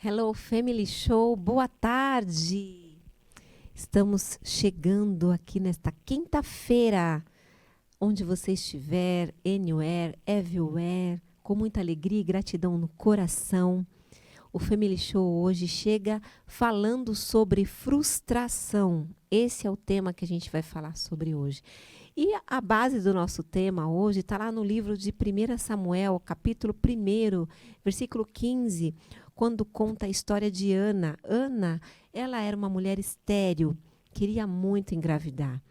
Hello Family Show, boa tarde! Estamos chegando aqui nesta quinta-feira, onde você estiver, anywhere, everywhere, com muita alegria e gratidão no coração. O Family Show hoje chega falando sobre frustração. Esse é o tema que a gente vai falar sobre hoje. E a base do nosso tema hoje está lá no livro de 1 Samuel, capítulo 1, versículo 15, quando conta a história de Ana. Ana, ela era uma mulher estéril, queria muito engravidar.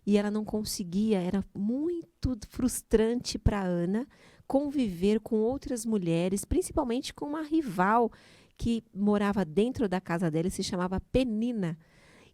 E ela não conseguia, era muito frustrante para Ana conviver com outras mulheres, principalmente com uma rival que morava dentro da casa dela e se chamava Penina.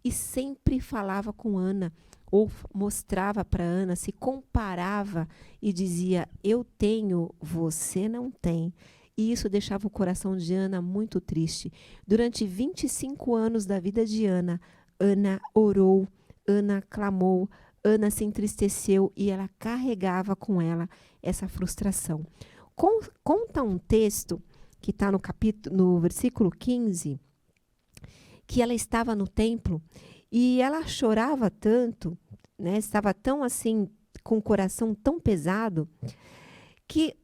E sempre falava com Ana, ou mostrava para Ana, se comparava e dizia: eu tenho, você não tem. E isso deixava o coração de Ana muito triste. Durante 25 anos da vida de Ana, Ana orou, Ana clamou, Ana se entristeceu e ela carregava com ela essa frustração. Conta um texto que está no versículo 15, que ela estava no templo e ela chorava tanto, né, estava tão assim, com o coração tão pesado, que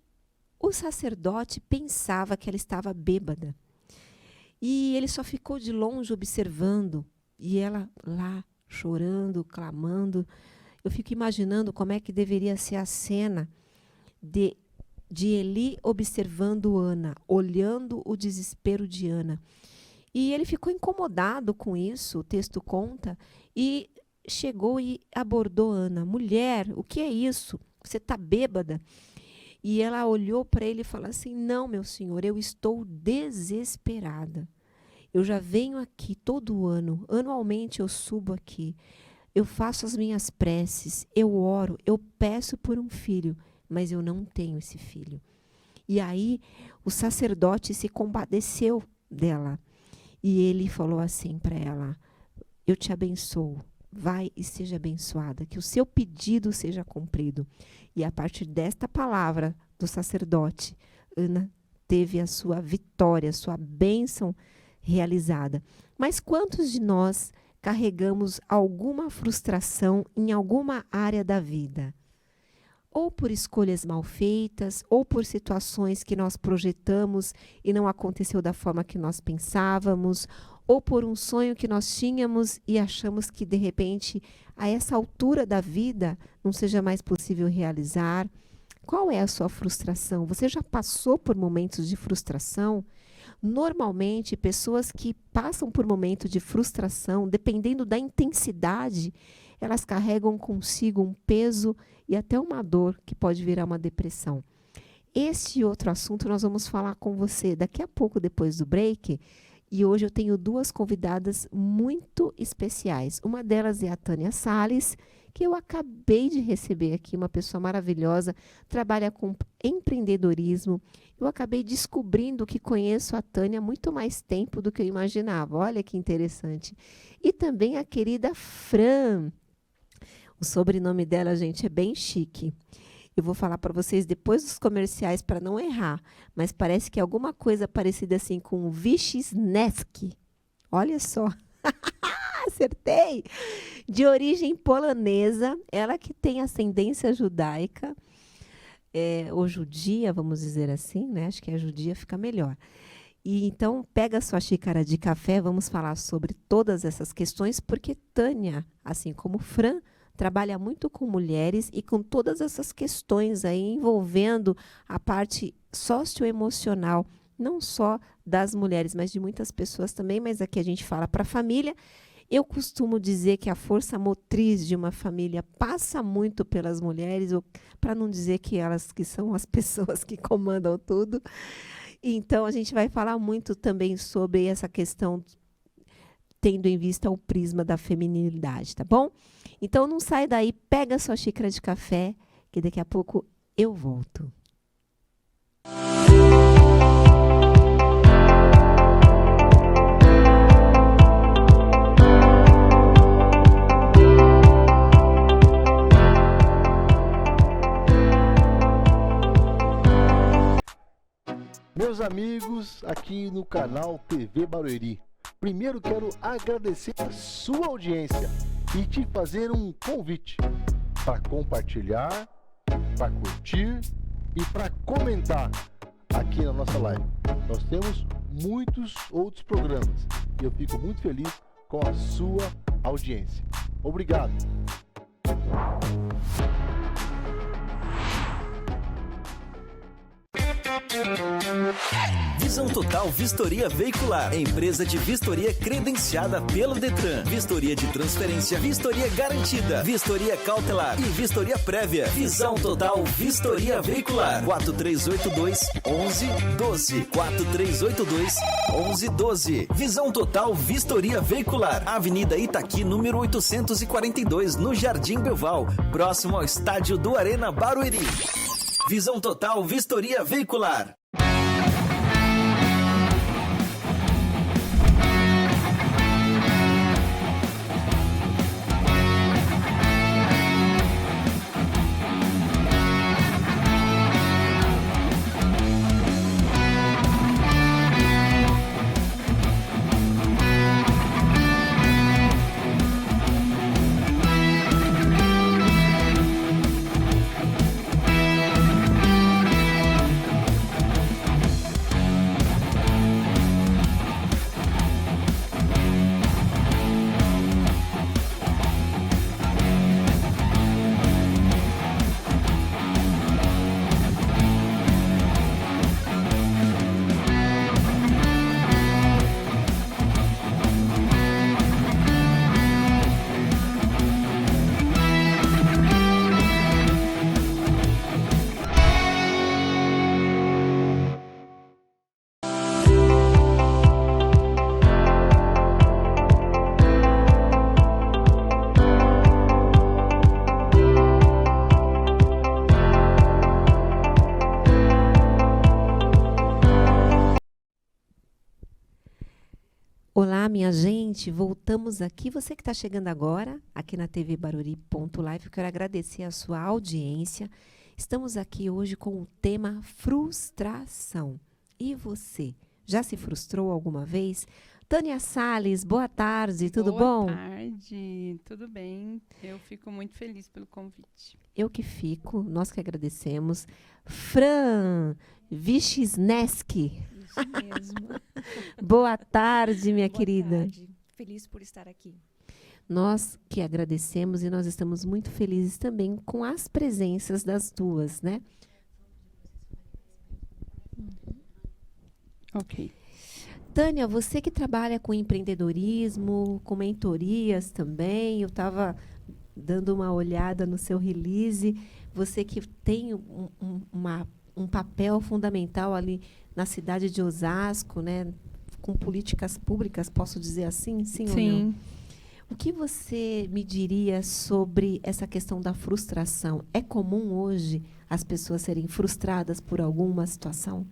o sacerdote pensava que ela estava bêbada. E ele só ficou de longe observando, e ela lá chorando, clamando. Eu fico imaginando como é que deveria ser a cena de Eli observando Ana, olhando o desespero de Ana. E ele ficou incomodado com isso, o texto conta, e chegou e abordou Ana. Mulher, o que é isso? Você está bêbada? E ela olhou para ele e falou assim: não, meu senhor, eu estou desesperada. Eu já venho aqui todo ano, anualmente eu subo aqui, eu faço as minhas preces, eu oro, eu peço por um filho, mas eu não tenho esse filho. E aí o sacerdote se compadeceu dela. E ele falou assim para ela: eu te abençoo, vai e seja abençoada, que o seu pedido seja cumprido. E a partir desta palavra do sacerdote, Ana teve a sua vitória, a sua bênção realizada. Mas quantos de nós carregamos alguma frustração em alguma área da vida? Ou por escolhas mal feitas, ou por situações que nós projetamos e não aconteceu da forma que nós pensávamos, ou por um sonho que nós tínhamos e achamos que, de repente, a essa altura da vida, não seja mais possível realizar. Qual é a sua frustração? Você já passou por momentos de frustração? Normalmente, pessoas que passam por momentos de frustração, dependendo da intensidade, elas carregam consigo um peso e até uma dor que pode virar uma depressão. Este outro assunto nós vamos falar com você daqui a pouco, depois do break. E hoje eu tenho duas convidadas muito especiais. Uma delas é a Tânia Salles, que eu acabei de receber aqui, uma pessoa maravilhosa, trabalha com empreendedorismo. Eu acabei descobrindo que conheço a Tânia há muito mais tempo do que eu imaginava. Olha que interessante. E também a querida Fran. O sobrenome dela, gente, é bem chique. Eu vou falar para vocês depois dos comerciais para não errar, mas parece que é alguma coisa parecida assim com Wisniewski. Olha só. Acertei! De origem polonesa, ela que tem ascendência judaica, ou judia, vamos dizer assim, né? Acho que a judia fica melhor. E então, pega a sua xícara de café, vamos falar sobre todas essas questões, porque Tânia, assim como Fran, trabalha muito com mulheres e com todas essas questões aí envolvendo a parte socioemocional, não só das mulheres, mas de muitas pessoas também, mas aqui a gente fala para a família. Eu costumo dizer que a força motriz de uma família passa muito pelas mulheres, para não dizer que elas que são as pessoas que comandam tudo. Então, a gente vai falar muito também sobre essa questão, tendo em vista o prisma da feminilidade, tá bom? Então, não sai daí, pega a sua xícara de café, que daqui a pouco eu volto. Meus amigos aqui no canal TV Barueri, primeiro quero agradecer a sua audiência e te fazer um convite para compartilhar, para curtir e para comentar aqui na nossa live. Nós temos muitos outros programas e eu fico muito feliz com a sua audiência. Obrigado! Visão Total Vistoria Veicular, empresa de vistoria credenciada pelo Detran, vistoria de transferência, vistoria garantida, vistoria cautelar e vistoria prévia. Visão Total Vistoria Veicular, 4382-1112, 4382-1112. Visão Total Vistoria Veicular, Avenida Itaqui, número 842, no Jardim Belval, próximo ao estádio do Arena Barueri. Visão Total Vistoria Veicular. Olá, minha gente, voltamos aqui. Você que está chegando agora, aqui na TV Barueri.live, eu quero agradecer a sua audiência. Estamos aqui hoje com o tema frustração. E você, já se frustrou alguma vez? Tânia Salles, boa tarde, tudo bom? Boa tarde, tudo bem. Eu fico muito feliz pelo convite. Eu que fico, nós que agradecemos. Fran Vichisneski. Isso mesmo. Boa tarde, minha Boa querida. tarde. Feliz por estar aqui. Nós que agradecemos e nós estamos muito felizes também com as presenças das duas, né? Ok. Tânia, você que trabalha com empreendedorismo, com mentorias também, eu estava dando uma olhada no seu release, você que tem um papel fundamental ali na cidade de Osasco, né? Com políticas públicas, posso dizer assim? Sim ou não? Sim. O que você me diria sobre essa questão da frustração? É comum hoje as pessoas serem frustradas por alguma situação?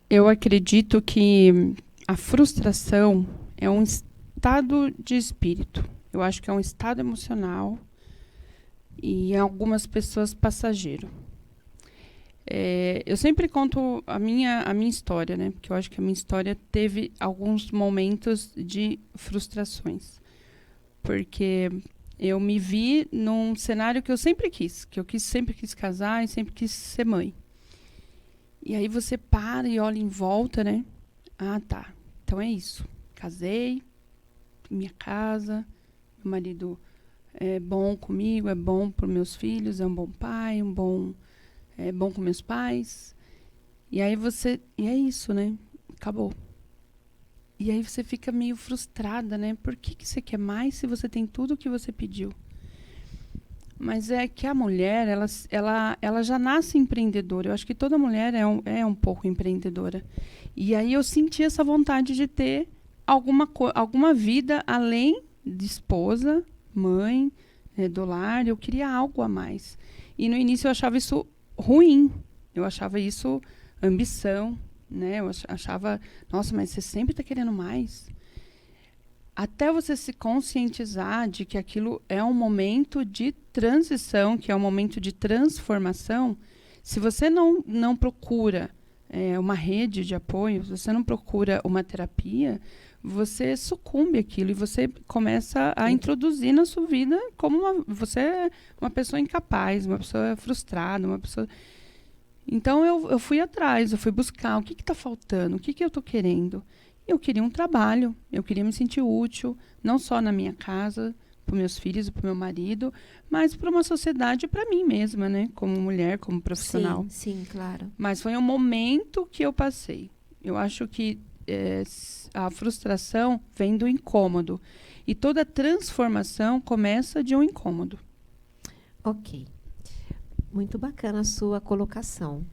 Eu acredito que a frustração é um estado de espírito. Eu acho que é um estado emocional e em algumas pessoas passageiro. Eu sempre conto a minha história, né? Porque eu acho que a minha história teve alguns momentos de frustrações. Porque eu me vi num cenário que eu sempre quis. Que eu sempre quis casar e sempre quis ser mãe. E aí você para e olha em volta, né? Ah, tá. Então é isso. Casei, minha casa, meu marido é bom comigo, é bom para os meus filhos, é um bom pai, é bom com meus pais. E aí e é isso, né? Acabou. E aí você fica meio frustrada, né? Por que você quer mais se você tem tudo o que você pediu? Mas é que a mulher, ela já nasce empreendedora. Eu acho que toda mulher é um pouco empreendedora. E aí eu senti essa vontade de ter alguma vida além de esposa, mãe, do lar. Eu queria algo a mais. E no início eu achava isso ruim. Eu achava isso ambição, né? Eu achava, nossa, mas você sempre está querendo mais. Até você se conscientizar de que aquilo é um momento de transição, que é um momento de transformação, Se você não procura uma rede de apoio, se você não procura uma terapia, você sucumbe àquilo e você começa a introduzir na sua vida como você é uma pessoa incapaz, uma pessoa frustrada, uma pessoa... Então, eu fui atrás, eu fui buscar o que está faltando, o que eu estou querendo. Eu queria um trabalho, eu queria me sentir útil, não só na minha casa, para meus filhos e para o meu marido, mas para uma sociedade e para mim mesma, né? Como mulher, como profissional. Sim, sim, claro. Mas foi um momento que eu passei. Eu acho que a frustração vem do incômodo. E toda transformação começa de um incômodo. Ok. Muito bacana a sua colocação.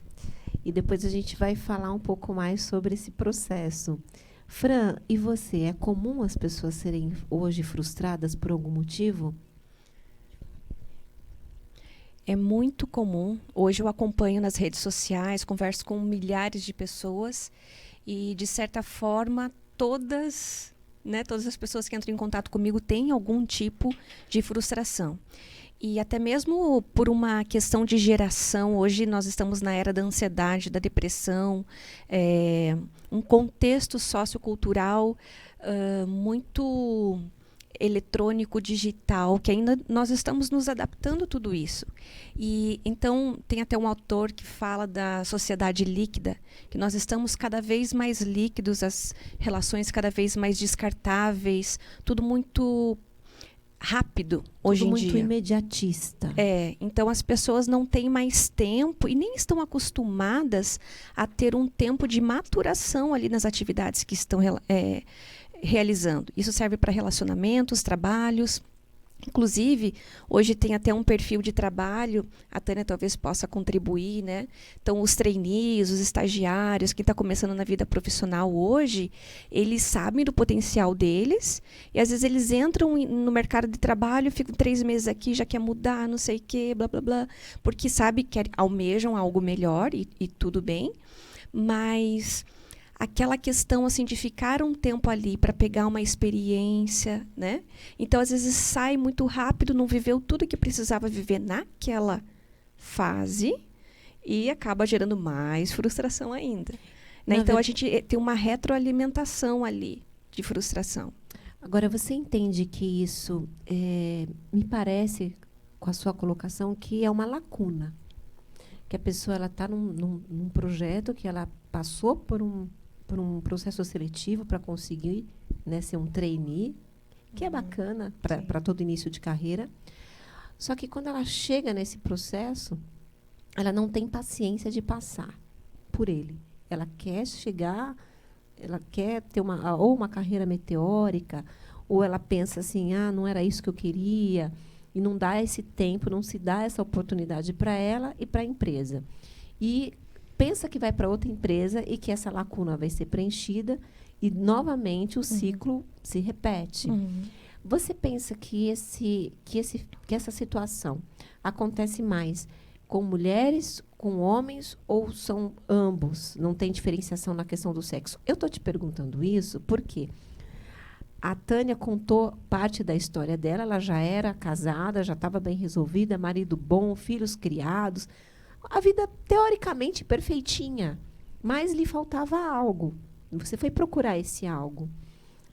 E depois a gente vai falar um pouco mais sobre esse processo. Fran, e você? É comum as pessoas serem hoje frustradas por algum motivo? É muito comum. Hoje eu acompanho nas redes sociais, converso com milhares de pessoas e, de certa forma, todas as pessoas que entram em contato comigo têm algum tipo de frustração. E até mesmo por uma questão de geração, hoje nós estamos na era da ansiedade, da depressão, um contexto sociocultural muito eletrônico, digital, que ainda nós estamos nos adaptando a tudo isso. E então tem até um autor que fala da sociedade líquida, que nós estamos cada vez mais líquidos, as relações cada vez mais descartáveis, tudo muito rápido hoje em dia. Muito imediatista. Então as pessoas não têm mais tempo e nem estão acostumadas a ter um tempo de maturação ali nas atividades que estão realizando. Isso serve para relacionamentos, trabalhos. Inclusive, hoje tem até um perfil de trabalho, a Tânia talvez possa contribuir, né? Então, os trainees, os estagiários, quem está começando na vida profissional hoje, eles sabem do potencial deles e, às vezes, eles entram no mercado de trabalho, ficam 3 meses aqui, já quer mudar, não sei o quê, blá, blá, blá, porque sabe que almejam algo melhor e tudo bem, mas... aquela questão assim de ficar um tempo ali para pegar uma experiência, né? Então às vezes sai muito rápido, não viveu tudo que precisava viver naquela fase e acaba gerando mais frustração ainda, né? Então a gente tem uma retroalimentação ali de frustração. Agora você entende que isso me parece, com a sua colocação, que é uma lacuna, que a pessoa ela está num projeto que ela passou por um processo seletivo para conseguir, né, ser um trainee, que é bacana para todo início de carreira. Só que quando ela chega nesse processo, ela não tem paciência de passar por ele. Ela quer chegar, ela quer ter uma carreira meteórica, ou ela pensa assim, não era isso que eu queria, e não dá esse tempo, não se dá essa oportunidade para ela e para a empresa. E pensa que vai para outra empresa e que essa lacuna vai ser preenchida e, novamente, o ciclo se repete. Você pensa que essa situação acontece mais com mulheres, com homens, ou são ambos? Não tem diferenciação na questão do sexo? Eu estou te perguntando isso porque a Tânia contou parte da história dela. Ela já era casada, já estava bem resolvida, marido bom, filhos criados, a vida teoricamente perfeitinha, mas lhe faltava algo. Você foi procurar esse algo.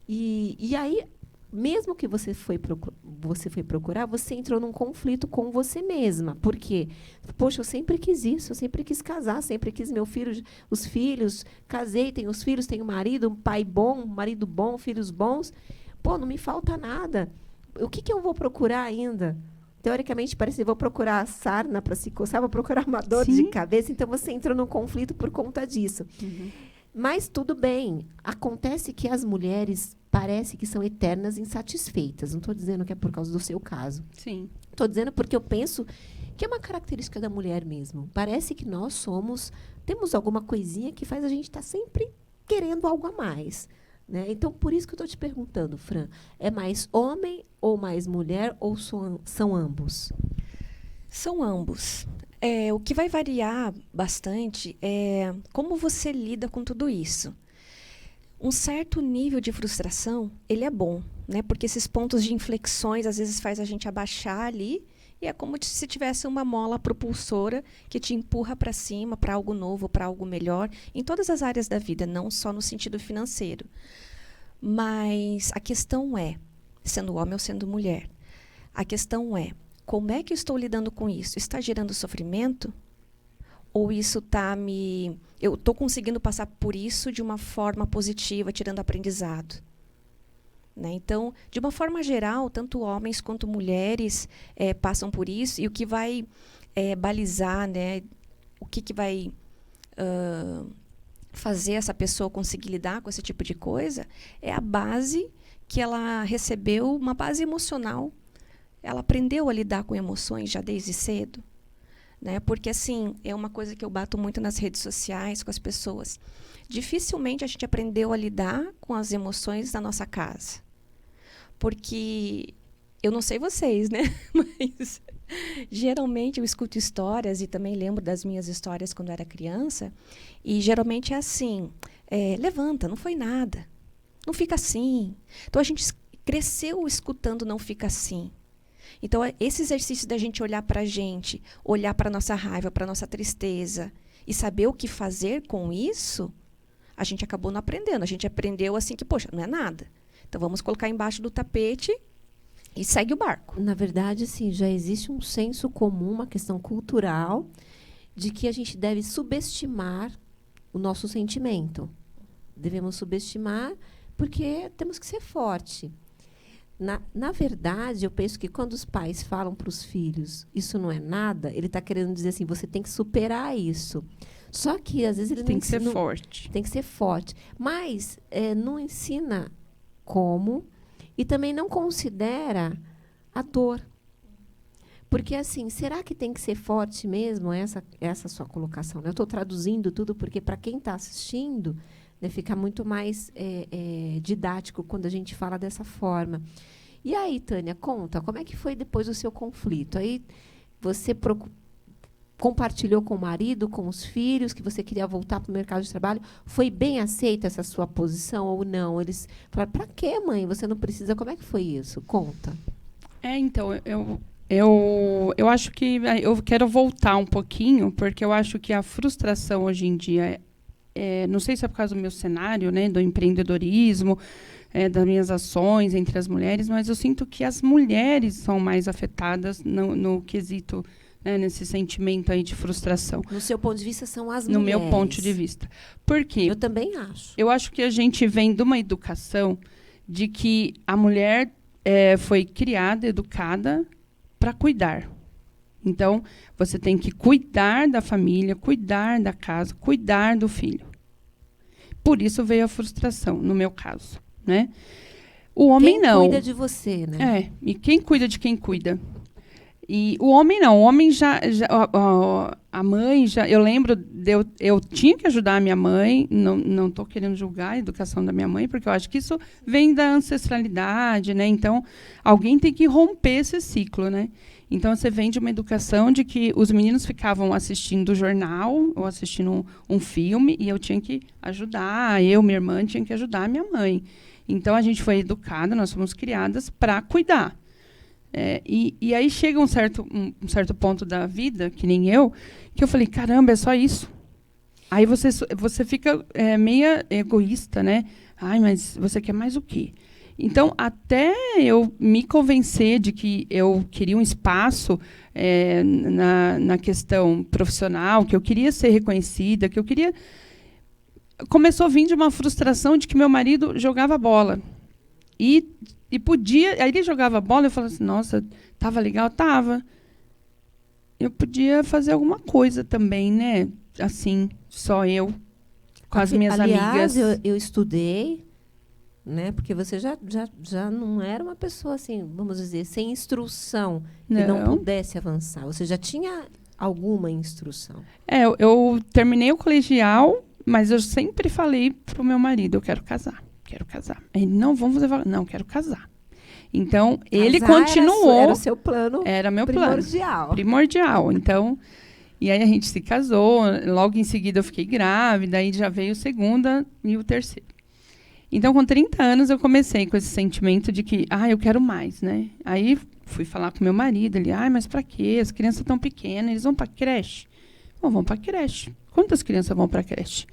E aí, mesmo que você foi procurar, você entrou num conflito com você mesma. Por quê? Poxa, eu sempre quis isso, eu sempre quis casar, sempre quis os filhos, casei, tenho os filhos, tenho marido, um pai bom, um marido bom, filhos bons. Pô, não me falta nada. O que eu vou procurar ainda? Teoricamente, parece que vou procurar a sarna para se coçar, vou procurar uma dor de cabeça. Então, você entrou num conflito por conta disso. Mas tudo bem. Acontece que as mulheres parece que são eternas insatisfeitas. Não estou dizendo que é por causa do seu caso. Sim. Estou dizendo porque eu penso que é uma característica da mulher mesmo. Parece que nós temos alguma coisinha que faz a gente estar sempre querendo algo a mais. Né? Então, por isso que eu estou te perguntando, Fran, é mais homem ou mais mulher, ou são ambos? São ambos. O que vai variar bastante é como você lida com tudo isso. Um certo nível de frustração, ele é bom, né? Porque esses pontos de inflexões, às vezes, faz a gente abaixar ali e é como se tivesse uma mola propulsora que te empurra para cima, para algo novo, para algo melhor, em todas as áreas da vida, não só no sentido financeiro. Mas a questão é, sendo homem ou sendo mulher, a questão é, como é que eu estou lidando com isso? Está gerando sofrimento? Ou isso está eu estou conseguindo passar por isso de uma forma positiva, tirando aprendizado? Né? Então, de uma forma geral, tanto homens quanto mulheres passam por isso, e o que vai balizar, né, o que vai fazer essa pessoa conseguir lidar com esse tipo de coisa, é a base que ela recebeu, uma base emocional. Ela aprendeu a lidar com emoções já desde cedo. Né? Porque, assim, é uma coisa que eu bato muito nas redes sociais com as pessoas. Dificilmente a gente aprendeu a lidar com as emoções da nossa casa. Porque, eu não sei vocês, né? Mas, geralmente, eu escuto histórias e também lembro das minhas histórias quando eu era criança. E, geralmente, é assim, levanta, não foi nada. Não fica assim. Então, a gente cresceu escutando não fica assim. Então, esse exercício da gente olhar para a gente, olhar para a nossa raiva, para a nossa tristeza e saber o que fazer com isso, a gente acabou não aprendendo. A gente aprendeu assim que, poxa, não é nada. Então, vamos colocar embaixo do tapete e segue o barco. Na verdade, sim, já existe um senso comum, uma questão cultural, de que a gente deve subestimar o nosso sentimento. Devemos subestimar porque temos que ser forte. Na verdade, eu penso que quando os pais falam para os filhos, isso não é nada, ele está querendo dizer assim, você tem que superar isso. Só que, às vezes, ele Tem não que ser ensina, forte. tem que ser forte. Mas não ensina como e também não considera a dor. Porque, assim, será que tem que ser forte mesmo? Essa sua colocação. Né? Eu estou traduzindo tudo porque, para quem está assistindo, né, fica muito mais didático quando a gente fala dessa forma. E aí, Tânia, conta, como é que foi depois do seu conflito? Aí você compartilhou com o marido, com os filhos, que você queria voltar para o mercado de trabalho. Foi bem aceita essa sua posição ou não? Eles falaram, para quê, mãe? Você não precisa. Como é que foi isso? Conta. Então, eu acho que eu quero voltar um pouquinho, porque eu acho que a frustração hoje em dia não sei se é por causa do meu cenário, né, do empreendedorismo, das minhas ações entre as mulheres, mas eu sinto que as mulheres são mais afetadas no quesito, né, nesse sentimento aí de frustração. No seu ponto de vista, são as no mulheres. meu ponto de vista. Por quê? Eu também acho. Eu acho que a gente vem de uma educação de que a mulher foi criada, educada para cuidar. Então, você tem que cuidar da família, cuidar da casa, cuidar do filho. Por isso veio a frustração, no meu caso, né? O homem quem não. Quem cuida de você, né? E quem cuida de quem cuida. E o homem não. O homem a mãe já... Eu lembro, eu tinha que ajudar a minha mãe, não estou querendo julgar a educação da minha mãe, porque eu acho que isso vem da ancestralidade, né? Então, alguém tem que romper esse ciclo, né? Então, você vem de uma educação de que os meninos ficavam assistindo o jornal ou assistindo um filme e eu tinha que ajudar, minha irmã, tinha que ajudar a minha mãe. Então, a gente foi educada, nós fomos criadas para cuidar. E aí chega um certo ponto da vida, que nem eu, que eu falei, caramba, é só isso? Aí você fica meio egoísta, né? Ai, mas você quer mais o quê? Então, até eu me convencer de que eu queria um espaço na questão profissional, que eu queria ser reconhecida, que eu queria... Começou a vir de uma frustração de que meu marido jogava bola. E podia... Aí ele jogava bola e eu falava assim, nossa, estava legal? Estava. Eu podia fazer alguma coisa também, né? Assim, só eu, com as minhas amigas. Aliás, eu estudei... Né? Porque você já não era uma pessoa assim, vamos dizer, sem instrução, que não pudesse avançar. Você já tinha alguma instrução? Eu terminei o colegial, mas eu sempre falei pro meu marido, eu quero casar. Ele, não, vamos fazer... Não, quero casar. Então, ele continuou... Era o seu plano primordial. Então, e aí a gente se casou, logo em seguida eu fiquei grávida, aí já veio o segundo e o terceiro. Então, com 30 anos, eu comecei com esse sentimento de que, eu quero mais, né? Aí fui falar com meu marido, ele, mas para quê? As crianças estão pequenas, eles vão para creche? Bom, vão para creche. Quantas crianças vão para creche?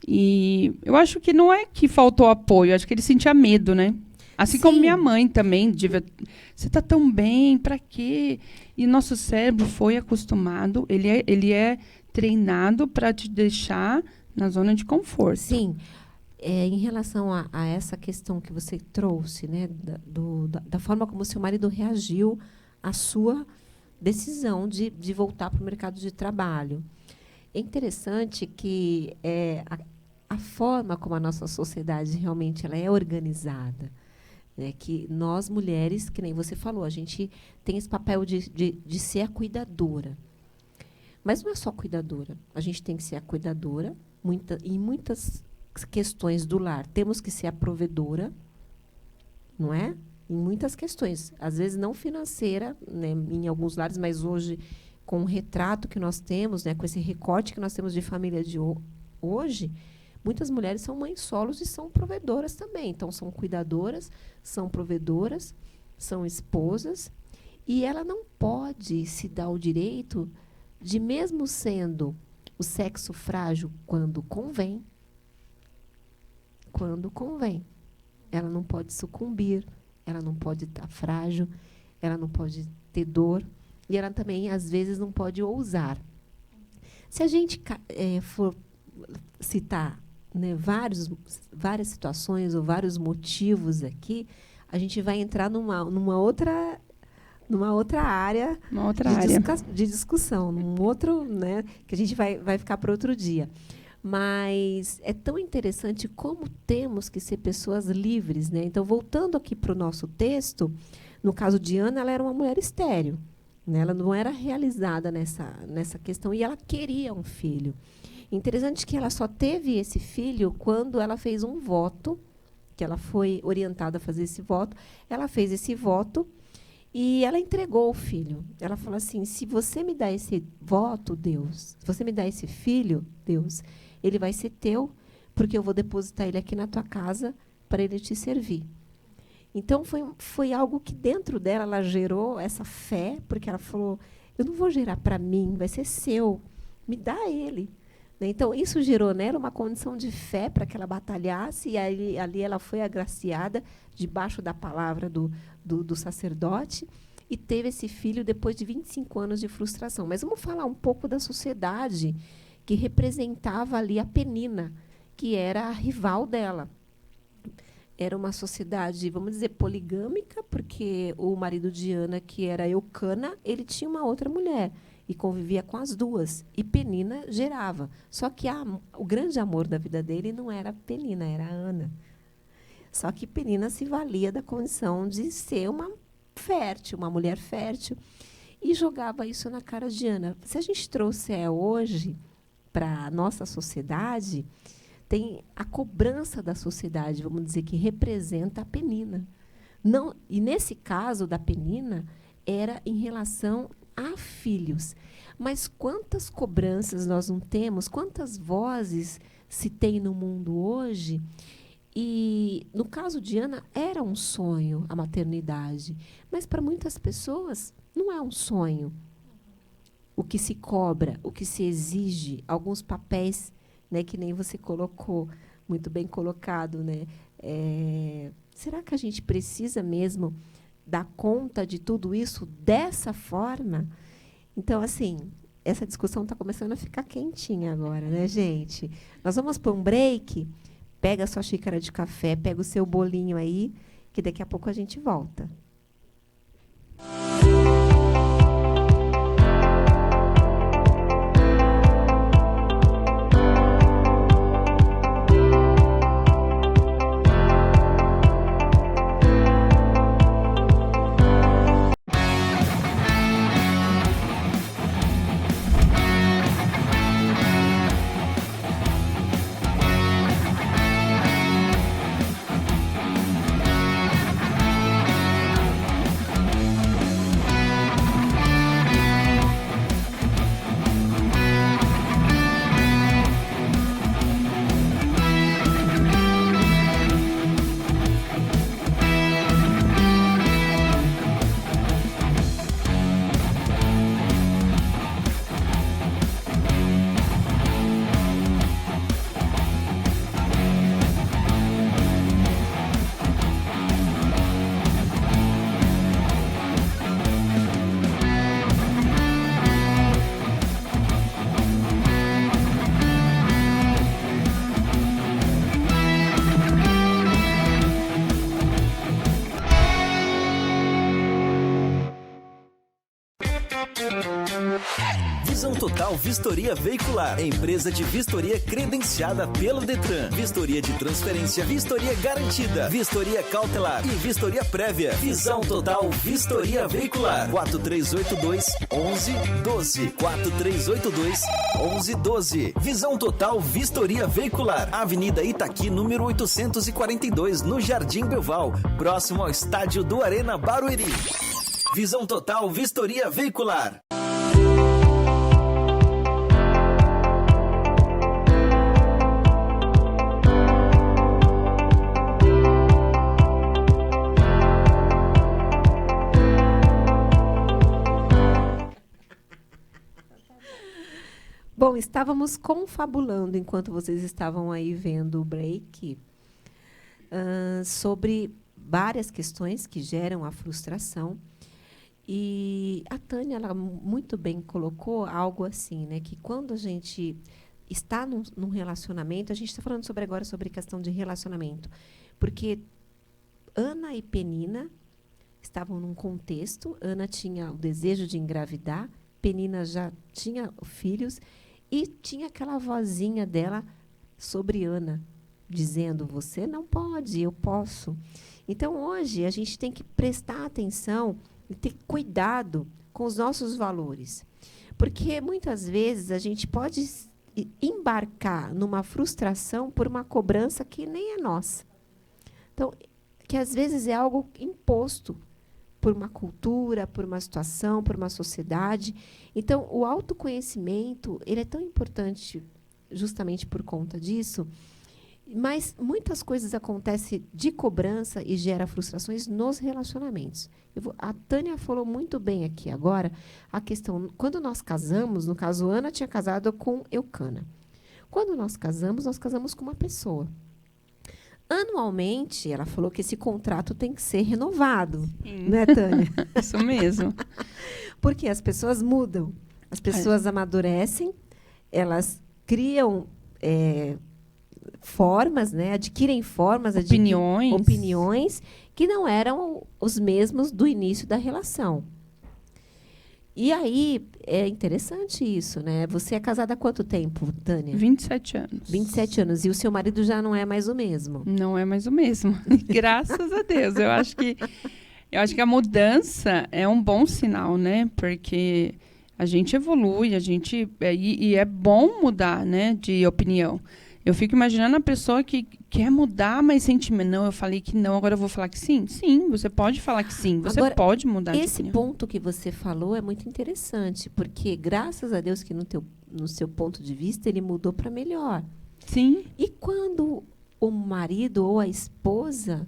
E eu acho que não é que faltou apoio, acho que ele sentia medo, né? Assim como minha mãe também, você tá tão bem, para quê? E nosso cérebro foi acostumado, ele é treinado para te deixar na zona de conforto. Sim. Em relação a essa questão que você trouxe, né, da forma como seu marido reagiu à sua decisão de voltar para o mercado de trabalho. É interessante que a forma como a nossa sociedade realmente ela é organizada, né, que nós mulheres, que nem você falou, a gente tem esse papel de ser a cuidadora. Mas não é só cuidadora, a gente tem que ser a cuidadora em muitas questões do lar. Temos que ser a provedora, não é? Em muitas questões. Às vezes não financeira, né, em alguns lares, mas hoje, com o retrato que nós temos, né, com esse recorte que nós temos de família de hoje, muitas mulheres são mães solos e são provedoras também. Então, são cuidadoras, são provedoras, são esposas. E ela não pode se dar o direito de, mesmo sendo o sexo frágil, quando convém, ela não pode sucumbir, ela não pode estar frágil, ela não pode ter dor, e ela também, às vezes, não pode ousar. Se a gente for citar, né, várias situações ou vários motivos aqui, a gente vai entrar numa outra área de discussão, num outro, né, que a gente vai ficar para outro dia. Mas é tão interessante como temos que ser pessoas livres, né? Então, voltando aqui para o nosso texto, no caso de Ana, ela era uma mulher estéril, né? Ela não era realizada nessa questão e ela queria um filho. Interessante que ela só teve esse filho quando ela fez um voto, que ela foi orientada a fazer esse voto. Ela fez esse voto e ela entregou o filho. Ela falou assim: se você me dá esse voto, Deus, se você me dá esse filho, Deus, ele vai ser teu, porque eu vou depositar ele aqui na tua casa para ele te servir. Então, foi algo que dentro dela ela gerou essa fé, porque ela falou: eu não vou gerar para mim, vai ser seu, me dá ele. Então, isso gerou nela uma condição de fé para que ela batalhasse, e ali ela foi agraciada, debaixo da palavra do sacerdote, e teve esse filho depois de 25 anos de frustração. Mas vamos falar um pouco da sociedade que representava ali a Penina, que era a rival dela. Era uma sociedade, vamos dizer, poligâmica, porque o marido de Ana, que era Eucana, ele tinha uma outra mulher e convivia com as duas. E Penina gerava. Só que o grande amor da vida dele não era Penina, era Ana. Só que Penina se valia da condição de ser uma fértil, uma mulher fértil, e jogava isso na cara de Ana. Se a gente trouxer hoje para a nossa sociedade, tem a cobrança da sociedade, vamos dizer, que representa a Penina. Não, e nesse caso da Penina, era em relação a filhos. Mas quantas cobranças nós não temos, quantas vozes se tem no mundo hoje? E, no caso de Ana, era um sonho a maternidade. Mas, para muitas pessoas, não é um sonho. O que se cobra, o que se exige, alguns papéis, né, que nem você colocou, muito bem colocado, né? Será que a gente precisa mesmo dar conta de tudo isso dessa forma? Então, assim, essa discussão está começando a ficar quentinha agora, né, gente? Nós vamos para um break. Pega a sua xícara de café, pega o seu bolinho aí, que daqui a pouco a gente volta. Total Vistoria Veicular, empresa de vistoria credenciada pelo Detran. Vistoria de transferência, vistoria garantida, vistoria cautelar e vistoria prévia. Visão Total Vistoria Veicular. 4382-1112. 4382-1112. Visão Total Vistoria Veicular. Avenida Itaqui, número 842, no Jardim Belval, próximo ao estádio do Arena Barueri. Visão Total Vistoria Veicular. Bom, estávamos confabulando enquanto vocês estavam aí vendo o break sobre várias questões que geram a frustração. E a Tânia, ela muito bem colocou algo assim, né? Que quando a gente está num relacionamento, a gente está falando agora sobre questão de relacionamento, porque Ana e Penina estavam num contexto, Ana tinha o desejo de engravidar, Penina já tinha filhos, e tinha aquela vozinha dela sobre Ana, dizendo, você não pode, eu posso. Então, hoje, a gente tem que prestar atenção e ter cuidado com os nossos valores. Porque, muitas vezes, a gente pode embarcar numa frustração por uma cobrança que nem é nossa. Então, que às vezes é algo imposto por uma cultura, por uma situação, por uma sociedade. Então, o autoconhecimento, ele é tão importante justamente por conta disso, mas muitas coisas acontecem de cobrança e gera frustrações nos relacionamentos. A Tânia falou muito bem aqui agora a questão, quando nós casamos, no caso, Ana tinha casado com Eucana. Quando nós casamos com uma pessoa. Anualmente, ela falou que esse contrato tem que ser renovado. Sim. Né, Tânia? Isso mesmo. Porque as pessoas mudam, as pessoas amadurecem, elas criam formas, né, adquirem formas, opiniões que não eram os mesmos do início da relação. E aí, é interessante isso, né? Você é casada há quanto tempo, Tânia? 27 anos. 27 anos. E o seu marido já não é mais o mesmo? Não é mais o mesmo. Graças a Deus. Eu acho que a mudança é um bom sinal, né? Porque a gente evolui, e é bom mudar, né, de opinião. Eu fico imaginando a pessoa que quer mudar, mas sente, não, eu falei que não, agora eu vou falar que sim. Sim, você pode falar que sim, você agora, pode mudar de esse opinião. ponto que você falou é muito interessante, porque graças a Deus que no seu ponto de vista ele mudou para melhor. Sim. E quando o marido ou a esposa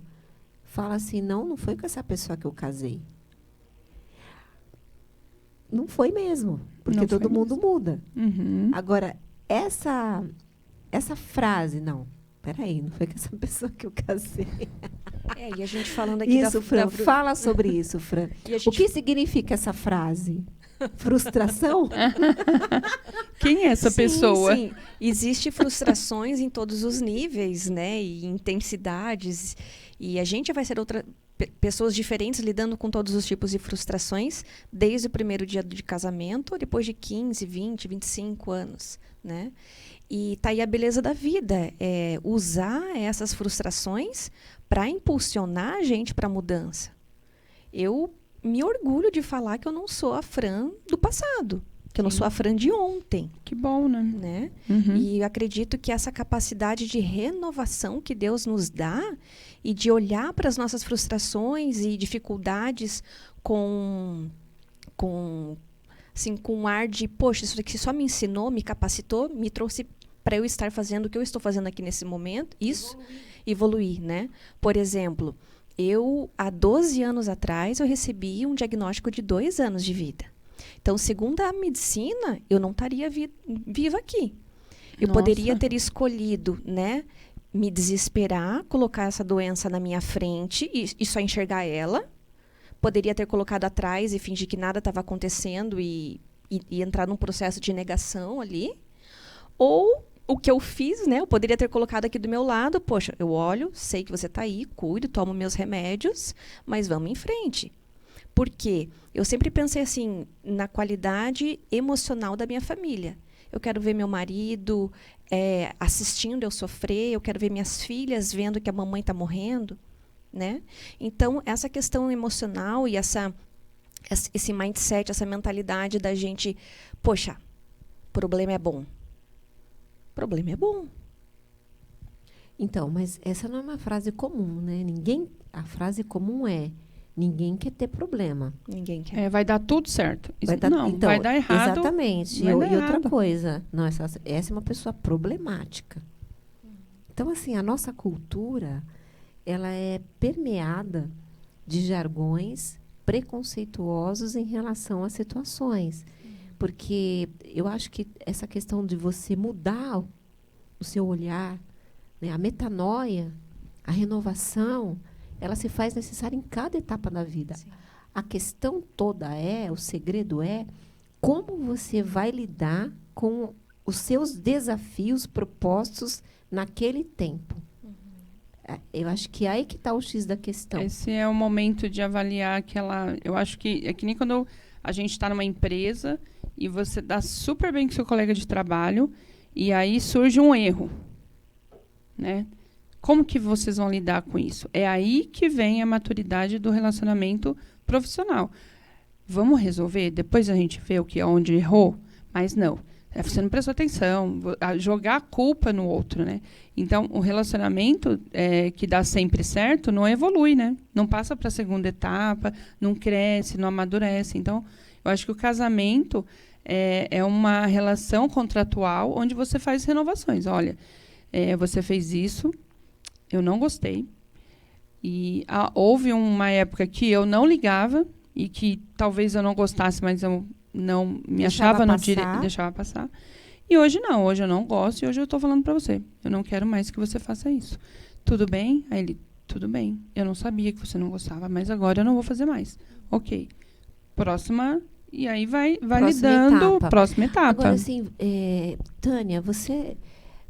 fala assim, não foi com essa pessoa que eu casei. Não foi mesmo, porque todo mundo muda. Uhum. Agora, essa frase, não foi com essa pessoa que eu casei. E a gente falando aqui isso, Fran, fala sobre isso, Fran. O que significa essa frase? Frustração? Quem é essa pessoa? Sim, existe frustrações em todos os níveis, né? E intensidades. E a gente vai ser pessoas diferentes lidando com todos os tipos de frustrações, desde o primeiro dia de casamento, depois de 15, 20, 25 anos, né? E tá aí a beleza da vida, usar essas frustrações para impulsionar a gente para a mudança. Eu me orgulho de falar que eu não sou a Fran do passado, que eu não sou a Fran de ontem. Que bom, né? Uhum. E eu acredito que essa capacidade de renovação que Deus nos dá e de olhar para as nossas frustrações e dificuldades com um ar de, poxa, isso aqui só me ensinou, me capacitou, me trouxe para eu estar fazendo o que eu estou fazendo aqui nesse momento, evoluir, né? Por exemplo, há 12 anos atrás, eu recebi um diagnóstico de 2 anos de vida. Então, segundo a medicina, eu não estaria viva aqui. Eu poderia ter escolhido, né, me desesperar, colocar essa doença na minha frente e só enxergar ela. Poderia ter colocado atrás e fingir que nada estava acontecendo e entrar num processo de negação ali. Ou o que eu fiz, né? Eu poderia ter colocado aqui do meu lado. Poxa, eu olho, sei que você está aí, cuido, tomo meus remédios, mas vamos em frente. Por quê? Eu sempre pensei assim, na qualidade emocional da minha família. Eu quero ver meu marido assistindo eu sofrer, eu quero ver minhas filhas vendo que a mamãe está morrendo, né? Então, essa questão emocional e esse mindset, essa mentalidade da gente, poxa, problema é bom. Problema é bom. Então, mas essa não é uma frase comum, né? A frase comum é: ninguém quer ter problema. Ninguém quer. Vai dar tudo certo. Então, vai dar errado. Exatamente. Vai dar E outra errado. coisa, não, essa é uma pessoa problemática. Então, assim, a nossa cultura, ela é permeada de jargões preconceituosos em relação a situações. Porque eu acho que essa questão de você mudar o seu olhar, né, a metanoia, a renovação, ela se faz necessária em cada etapa da vida. Sim. A questão toda o segredo é como você vai lidar com os seus desafios propostos naquele tempo. Eu acho que aí que está o X da questão. Esse é o momento de avaliar eu acho que é que nem quando a gente está numa empresa e você dá super bem com seu colega de trabalho e aí surge um erro, né? Como que vocês vão lidar com isso? É aí que vem a maturidade do relacionamento profissional. Vamos resolver? Depois a gente vê onde errou? Mas não. Você não prestou atenção. Jogar a culpa no outro, né? Então, o relacionamento que dá sempre certo não evolui, né? Não passa para a segunda etapa, não cresce, não amadurece. Então, eu acho que o casamento é uma relação contratual onde você faz renovações. Olha, você fez isso, eu não gostei. E houve uma época que eu não ligava e que talvez eu não gostasse, mas eu não me achava no direito, deixava passar. E hoje não, hoje eu não gosto e hoje eu estou falando para você. Eu não quero mais que você faça isso. Tudo bem? Aí ele, tudo bem. Eu não sabia que você não gostava, mas agora eu não vou fazer mais. Ok. Próxima, e aí vai lidando. Próxima etapa. Agora, assim, Tânia, você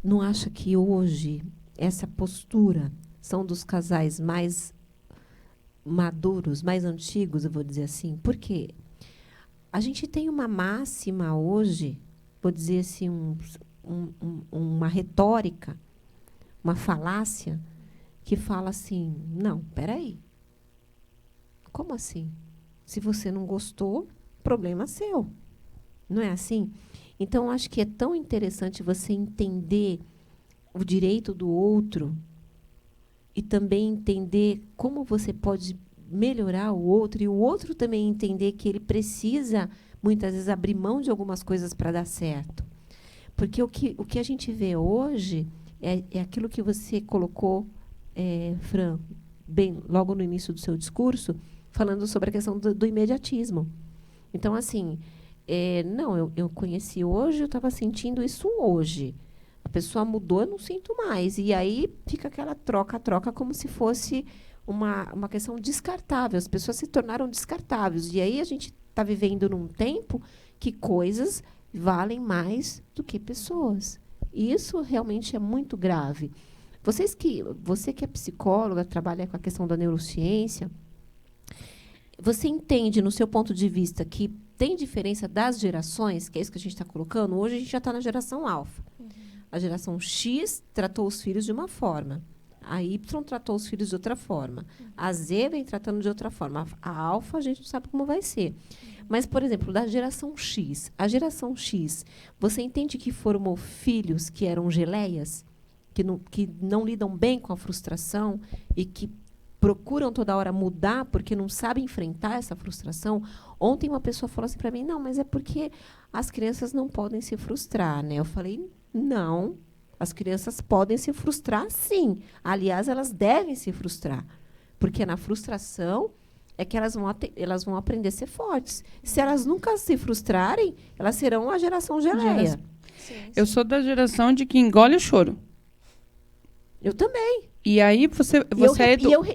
não acha que hoje essa postura são dos casais mais maduros, mais antigos, eu vou dizer assim? Por quê? A gente tem uma máxima hoje, vou dizer assim, uma retórica, uma falácia, que fala assim, não, peraí. Como assim? Se você não gostou, problema seu. Não é assim? Então, acho que é tão interessante você entender o direito do outro e também entender como você pode melhorar o outro, e o outro também entender que ele precisa, muitas vezes, abrir mão de algumas coisas para dar certo. Porque o que a gente vê hoje é aquilo que você colocou, Fran, bem logo no início do seu discurso, falando sobre a questão do imediatismo. Então, assim, eu conheci hoje, eu estava sentindo isso hoje. A pessoa mudou, eu não sinto mais. E aí fica aquela troca como se fosse uma questão descartável. As pessoas se tornaram descartáveis. E aí a gente está vivendo num tempo que coisas valem mais do que pessoas. E isso realmente é muito grave. Você que é psicóloga, trabalha com a questão da neurociência, você entende, no seu ponto de vista, que tem diferença das gerações, que é isso que a gente está colocando? Hoje a gente já está na geração alfa. A geração X tratou os filhos de uma forma. A Y tratou os filhos de outra forma. A Z vem tratando de outra forma. A alfa, a gente não sabe como vai ser. Mas, por exemplo, da geração X. A geração X, você entende que formou filhos que eram geleias? Que não lidam bem com a frustração e que procuram toda hora mudar porque não sabem enfrentar essa frustração? Ontem uma pessoa falou assim para mim, não, mas é porque as crianças não podem se frustrar, né? Eu falei, não, as crianças podem se frustrar, sim. Aliás, elas devem se frustrar, porque na frustração é que elas vão aprender a ser fortes. Se elas nunca se frustrarem, elas serão a geração geleia. Eu sou da geração de que engole o choro. Eu também. E aí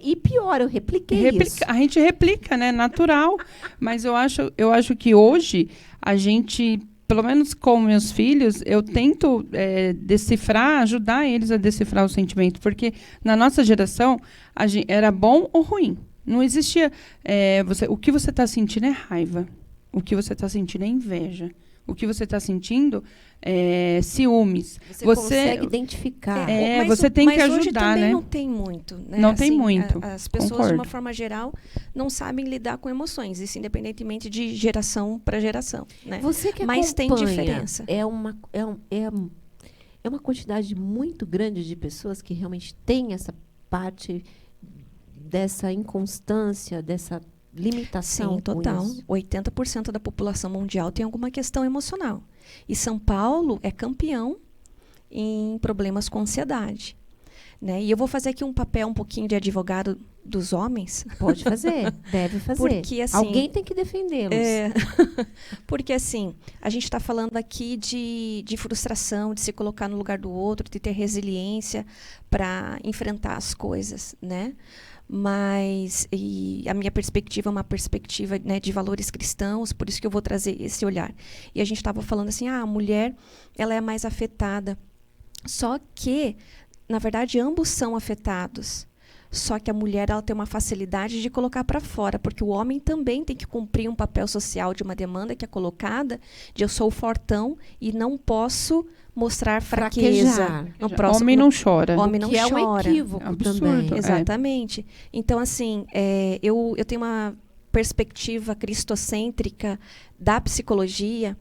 e pior, eu repliquei isso. A gente replica, né? Natural. Mas eu acho que hoje a gente, pelo menos com meus filhos, eu tento ajudar eles a decifrar o sentimento. Porque na nossa geração, era bom ou ruim. Não existia... o que você está sentindo é raiva. O que você está sentindo é inveja. O que você está sentindo é ciúmes. Você consegue identificar. Você tem que mas hoje ajudar, também né? não tem muito. Né? Não tem muito, As pessoas, concordo. de uma forma geral, não sabem lidar com emoções. Isso independentemente de geração para geração. Né? Você que Mas tem acompanha, diferença. É uma quantidade muito grande de pessoas que realmente têm essa parte dessa inconstância, dessa limitação. Sim, total. com isso. 80% da população mundial tem alguma questão emocional. E São Paulo é campeão em problemas com ansiedade. Né? E eu vou fazer aqui um papel um pouquinho de advogado dos homens. Pode fazer, deve fazer. Porque, assim, alguém tem que defendê-los. Porque, assim, a gente está falando aqui de frustração, de se colocar no lugar do outro, de ter resiliência para enfrentar as coisas, né? Mas a minha perspectiva é uma perspectiva, né, de valores cristãos, por isso que eu vou trazer esse olhar. E a gente estava falando assim, a mulher ela é mais afetada. Só que, na verdade, ambos são afetados. Só que a mulher ela tem uma facilidade de colocar para fora, porque o homem também tem que cumprir um papel social de uma demanda que é colocada de eu sou fortão e não posso mostrar fraqueza. Fraquejar. Homem não chora. Homem não que é um chora. equívoco Absurdo. também. Exatamente. Então, assim, eu tenho uma perspectiva cristocêntrica da psicologia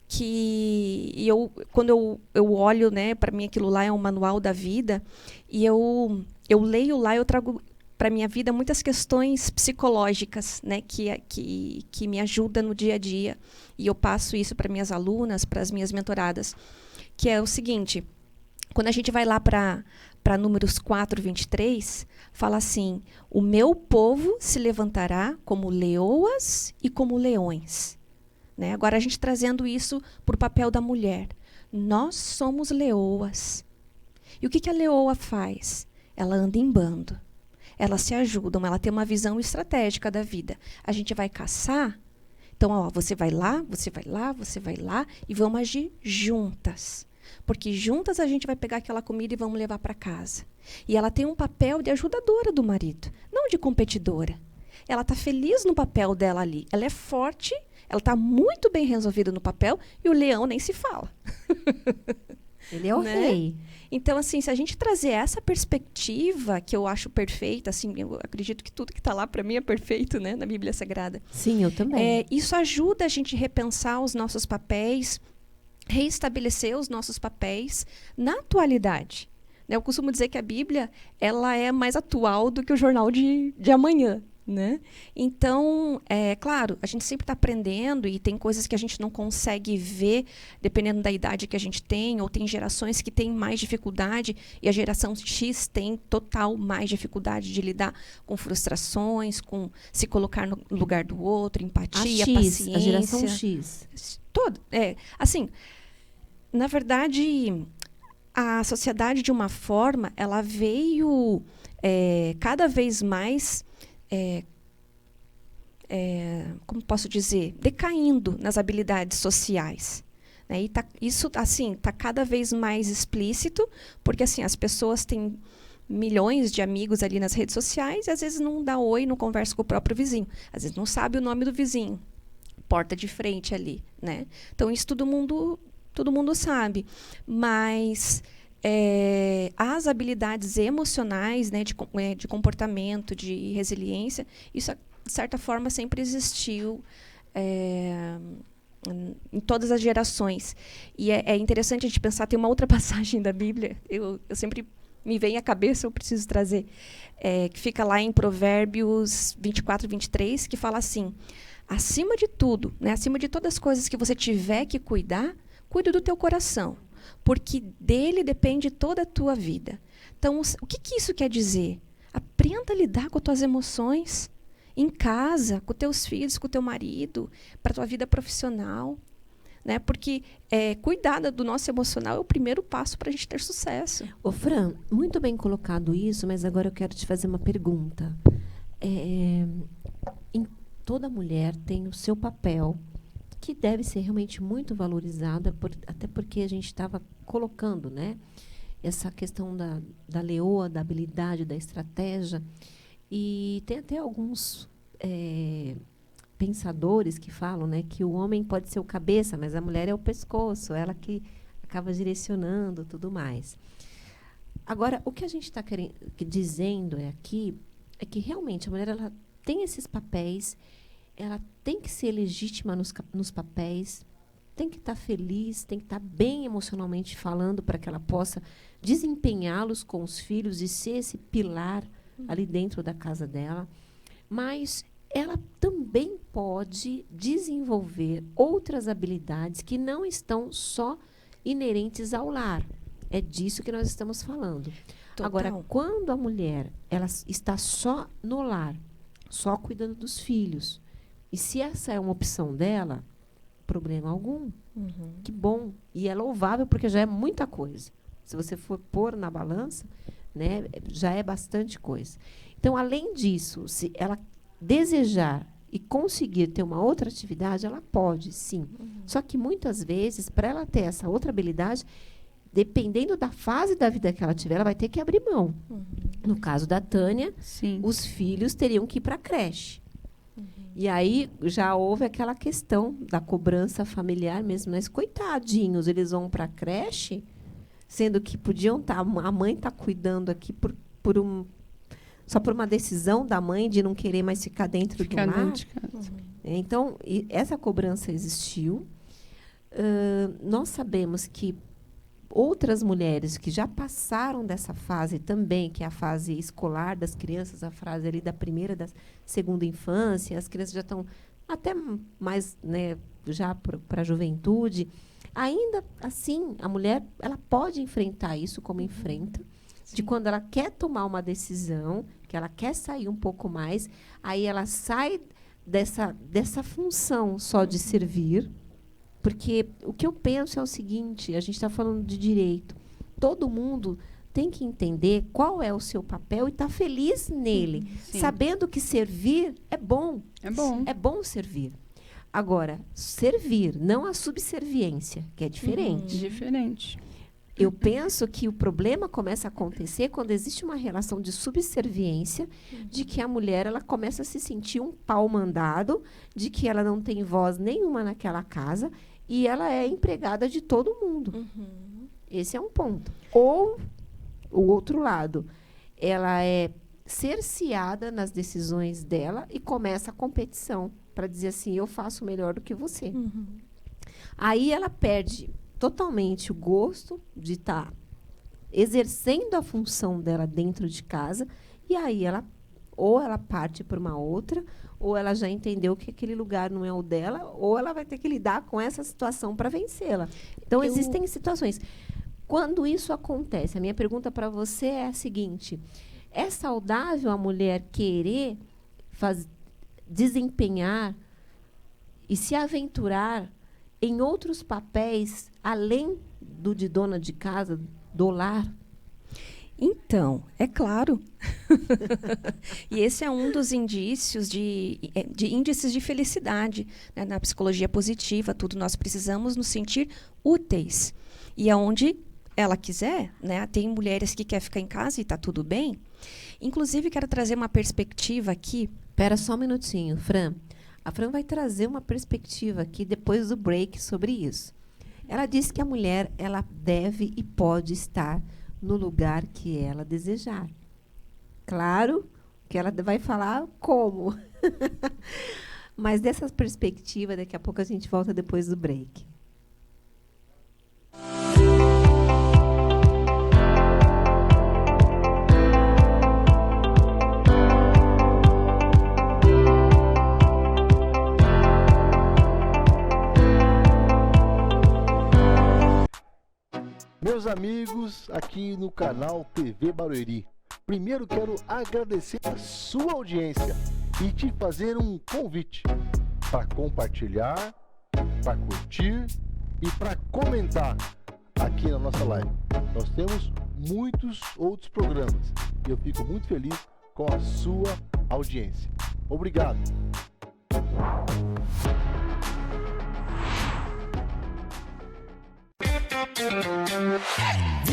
que quando eu olho, né, para mim aquilo lá é um manual da vida, e eu leio lá, eu trago para minha vida muitas questões psicológicas, né, que me ajudam no dia a dia, e eu passo isso para minhas alunas, para as minhas mentoradas, que é o seguinte: quando a gente vai lá para Números 4:23, fala assim: o meu povo se levantará como leoas e como leões. Né? Agora a gente trazendo isso para o papel da mulher. Nós somos leoas. E o que a leoa faz? Ela anda em bando. Elas se ajudam, ela tem uma visão estratégica da vida. A gente vai caçar, então você vai lá, você vai lá, você vai lá, e vamos agir juntas. Porque juntas a gente vai pegar aquela comida e vamos levar para casa. E ela tem um papel de ajudadora do marido, não de competidora. Ela está feliz no papel dela ali. Ela é forte, ela está muito bem resolvida no papel, e o leão nem se fala. Ele é o Né? rei. Então, assim, se a gente trazer essa perspectiva, que eu acho perfeita, assim, eu acredito que tudo que está lá para mim é perfeito, né, na Bíblia Sagrada. Sim, eu também. Isso ajuda a gente a repensar os nossos papéis, reestabelecer os nossos papéis na atualidade. Eu costumo dizer que a Bíblia ela é mais atual do que o jornal de amanhã. Né? Então, claro, a gente sempre está aprendendo e tem coisas que a gente não consegue ver dependendo da idade que a gente tem, ou tem gerações que têm mais dificuldade e a geração X tem total mais dificuldade de lidar com frustrações, com se colocar no lugar do outro, empatia, paciência. A geração X. Assim, na verdade, a sociedade de uma forma, ela veio cada vez mais como posso dizer, decaindo nas habilidades sociais. Né? E isso assim está cada vez mais explícito, porque assim as pessoas têm milhões de amigos ali nas redes sociais e às vezes não dá oi, não conversa com o próprio vizinho, às vezes não sabe o nome do vizinho, porta de frente ali, né? Então isso todo mundo sabe, mas as habilidades emocionais, né, de comportamento, de resiliência, isso, de certa forma, sempre existiu em todas as gerações. E é interessante a gente pensar, tem uma outra passagem da Bíblia, eu sempre me vem à cabeça, eu preciso trazer, que fica lá em Provérbios 24:23, que fala assim: acima de tudo, né, acima de todas as coisas que você tiver que cuidar, cuida do teu coração, porque dele depende toda a tua vida. Então, o que isso quer dizer? Aprenda a lidar com as tuas emoções em casa, com teus filhos, com o teu marido, para a tua vida profissional. Né? Porque cuidar do nosso emocional é o primeiro passo para a gente ter sucesso. Ô, Fran, muito bem colocado isso, mas agora eu quero te fazer uma pergunta. Toda mulher tem o seu papel, que deve ser realmente muito valorizada, até porque a gente estava colocando, né, essa questão da leoa, da habilidade, da estratégia. E tem até alguns pensadores que falam, né, que o homem pode ser o cabeça, mas a mulher é o pescoço, ela que acaba direcionando tudo mais. Agora, o que a gente está dizendo aqui é que realmente a mulher ela tem esses papéis, ela tem que ser legítima nos papéis, tem que estar feliz, tem que estar bem emocionalmente falando para que ela possa desempenhá-los com os filhos e ser esse pilar ali dentro da casa dela. Mas ela também pode desenvolver outras habilidades que não estão só inerentes ao lar. É disso que nós estamos falando. Total. Agora, quando a mulher ela está só no lar, só cuidando dos filhos, e se essa é uma opção dela, problema algum. Que bom. E é louvável porque já é muita coisa. Se você for pôr na balança, né, já é bastante coisa. Então, além disso, se ela desejar e conseguir ter uma outra atividade, ela pode, sim. Só que muitas vezes, para ela ter essa outra habilidade, dependendo da fase da vida que ela tiver, ela vai ter que abrir mão. No caso da Tânia, Sim. os filhos teriam que ir para a creche. E aí já houve aquela questão da cobrança familiar mesmo. Mas, coitadinhos, eles vão para a creche, sendo que podiam estar... A mãe está cuidando aqui só por uma decisão da mãe de não querer mais ficar dentro do lar. Dentro de casa. Então, essa cobrança existiu. Nós sabemos que outras mulheres que já passaram dessa fase também, que é a fase escolar das crianças, a fase ali da primeira, da segunda infância, as crianças já estão até mais, né, já para a juventude. Ainda assim, a mulher ela pode enfrentar isso como enfrenta, de quando ela quer tomar uma decisão, que ela quer sair um pouco mais, aí ela sai dessa função só de servir. Porque o que eu penso é o seguinte, a gente está falando de direito. Todo mundo tem que entender qual é o seu papel e estar feliz nele. Sim. Sabendo que servir é bom. É bom. É bom servir. Agora, servir, não a subserviência, que é diferente. Diferente. Eu penso que o problema começa a acontecer quando existe uma relação de subserviência, de que a mulher ela começa a se sentir um pau mandado, de que ela não tem voz nenhuma naquela casa e ela é empregada de todo mundo. Esse é um ponto. Ou o outro lado, ela é cerceada nas decisões dela e começa a competição para dizer assim, eu faço melhor do que você. Aí ela perde totalmente o gosto de estar exercendo a função dela dentro de casa, e aí ela parte para uma outra, ou ela já entendeu que aquele lugar não é o dela, ou ela vai ter que lidar com essa situação para vencê-la. Então, existem situações. Quando isso acontece, a minha pergunta para você é a seguinte, é saudável a mulher querer desempenhar e se aventurar em outros papéis, além do de dona de casa, do lar? Então, é claro. E esse é um dos indícios de índices de felicidade, né? Na psicologia positiva, tudo nós precisamos nos sentir úteis. E aonde ela quiser, né? Tem mulheres que querem ficar em casa e está tudo bem. Inclusive, quero trazer uma perspectiva aqui. Espera só um minutinho, Fran. A Fran vai trazer uma perspectiva aqui depois do break sobre isso. Ela disse que a mulher ela deve e pode estar no lugar que ela desejar. Claro que ela vai falar como. Mas dessa perspectiva, daqui a pouco a gente volta depois do break. Meus amigos, aqui no canal TV Barueri, primeiro quero agradecer a sua audiência e te fazer um convite para compartilhar, para curtir e para comentar aqui na nossa live. Nós temos muitos outros programas e eu fico muito feliz com a sua audiência. Obrigado!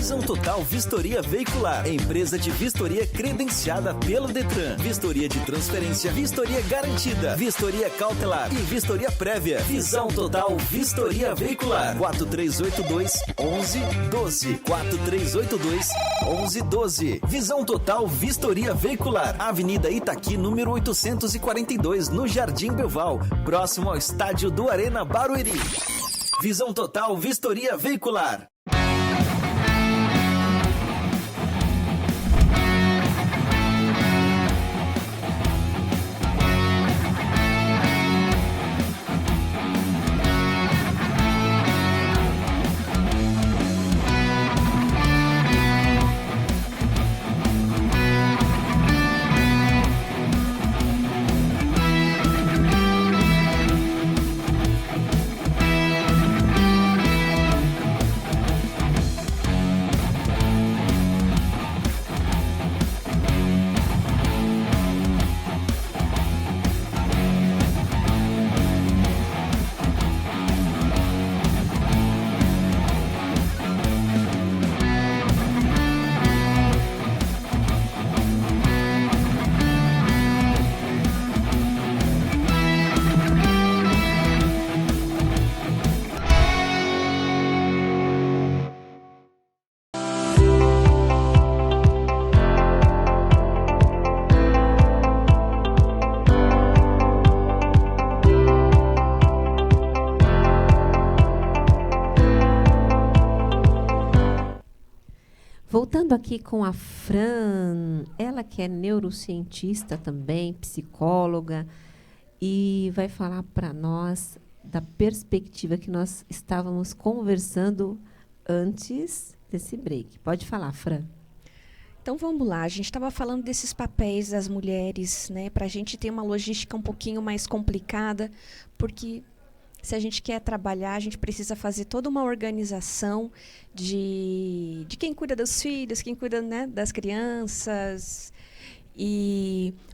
Visão Total Vistoria Veicular, empresa de vistoria credenciada pelo Detran. Vistoria de transferência, vistoria garantida, vistoria cautelar e vistoria prévia. Visão Total Vistoria Veicular. 4382-1112. 4382-1112. Visão Total Vistoria Veicular. Avenida Itaqui, número 842, no Jardim Belval, próximo ao estádio do Arena Barueri. Visão Total Vistoria Veicular. Voltando aqui com a Fran, ela que é neurocientista também, psicóloga, e vai falar para nós da perspectiva que nós estávamos conversando antes desse break. Pode falar, Fran. Então vamos lá, a gente estava falando desses papéis das mulheres, né? Para a gente ter uma logística um pouquinho mais complicada, porque se a gente quer trabalhar, a gente precisa fazer toda uma organização de quem cuida dos filhos, quem cuida, né, das crianças.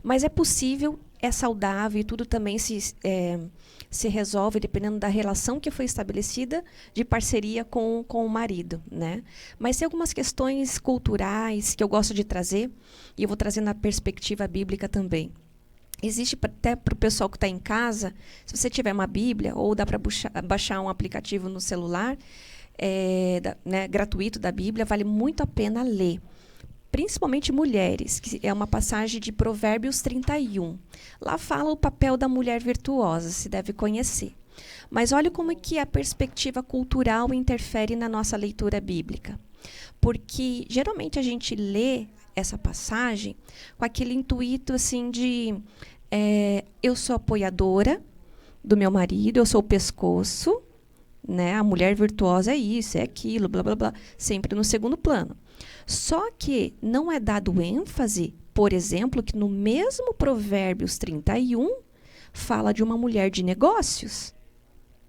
Mas é possível, é saudável e tudo também se resolve dependendo da relação que foi estabelecida de parceria com o marido, né? Mas tem algumas questões culturais que eu gosto de trazer, e eu vou trazer na perspectiva bíblica também. Existe até para o pessoal que está em casa, se você tiver uma Bíblia, ou dá para baixar um aplicativo no celular, né, gratuito da Bíblia, vale muito a pena ler. Principalmente mulheres, que é uma passagem de Provérbios 31. Lá fala o papel da mulher virtuosa, se deve conhecer. Mas olha como é que a perspectiva cultural interfere na nossa leitura bíblica. Porque geralmente a gente lê essa passagem com aquele intuito assim de eu sou apoiadora do meu marido, eu sou o pescoço, né? A mulher virtuosa é isso, é aquilo, blá blá blá, sempre no segundo plano. Só que não é dado ênfase, por exemplo, que no mesmo Provérbios 31 fala de uma mulher de negócios.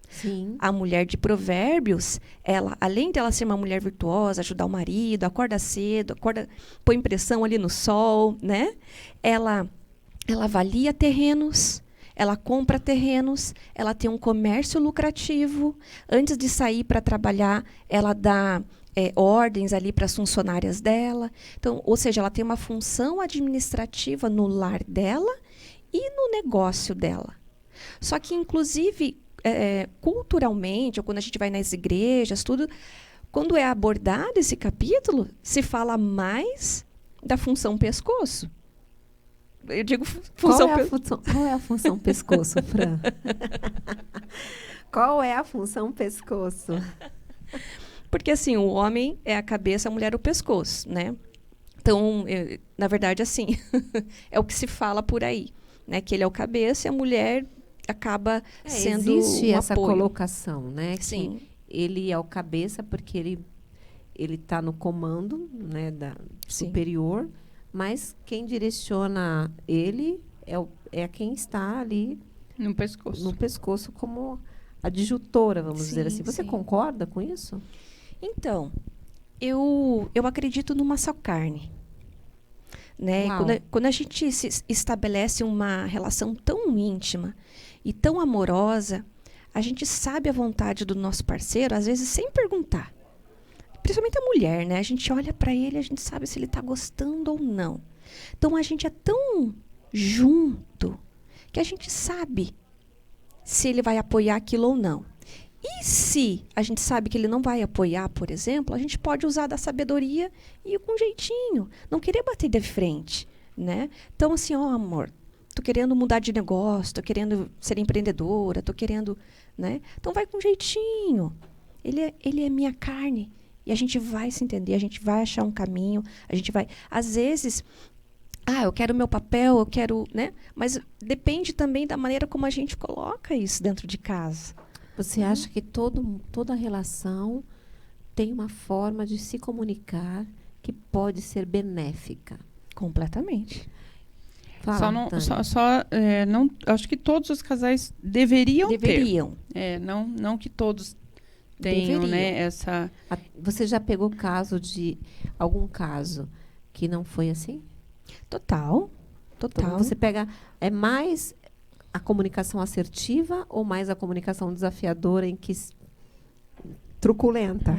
Sim. A mulher de Provérbios, ela, além de ela ser uma mulher virtuosa, ajudar o marido, acorda cedo, põe pressão ali no sol, né? Ela avalia terrenos, ela compra terrenos, ela tem um comércio lucrativo. Antes de sair para trabalhar, ela dá ordens ali para as funcionárias dela. Então, ou seja, ela tem uma função administrativa no lar dela e no negócio dela. Só que, inclusive, culturalmente, ou quando a gente vai nas igrejas, tudo, quando é abordado esse capítulo, se fala mais da função pescoço. Eu digo função Qual é a função pescoço, Fran? Qual é a função pescoço? Porque, assim, o homem é a cabeça, a mulher o pescoço, né? Então, na verdade, assim, é o que se fala por aí, né? Que ele é o cabeça e a mulher acaba sendo existe um essa apoio. colocação, né? Sim. Que ele é o cabeça porque ele está no comando, né, superior, mas quem direciona ele é quem está ali No pescoço. no pescoço como adjutora, vamos dizer assim. Você sim. concorda com isso? Então, eu acredito numa só carne. Né? Uau. Quando a gente se estabelece uma relação tão íntima e tão amorosa, a gente sabe a vontade do nosso parceiro, às vezes sem perguntar. principalmente a mulher, né? A gente olha para ele, a gente sabe se ele está gostando ou não. Então a gente é tão junto que a gente sabe se ele vai apoiar aquilo ou não. E se a gente sabe que ele não vai apoiar, por exemplo, a gente pode usar da sabedoria e ir com jeitinho, não querer bater de frente, né? Então assim, ó, amor, tô querendo mudar de negócio, tô querendo ser empreendedora, tô querendo, né? Então vai com jeitinho. Ele é minha carne e a gente vai se entender, a gente vai achar um caminho, a gente vai, às vezes, eu quero meu papel, eu quero, né? Mas depende também da maneira como a gente coloca isso dentro de casa. Você acha que toda relação tem uma forma de se comunicar que pode ser benéfica? Completamente. Fala, não, acho que todos os casais deveriam Deveriam. ter. Não que todos tenham, né, essa... Você já pegou algum caso que não foi assim? Total. Então, você pega... É mais a comunicação assertiva ou mais a comunicação desafiadora em que... Truculenta.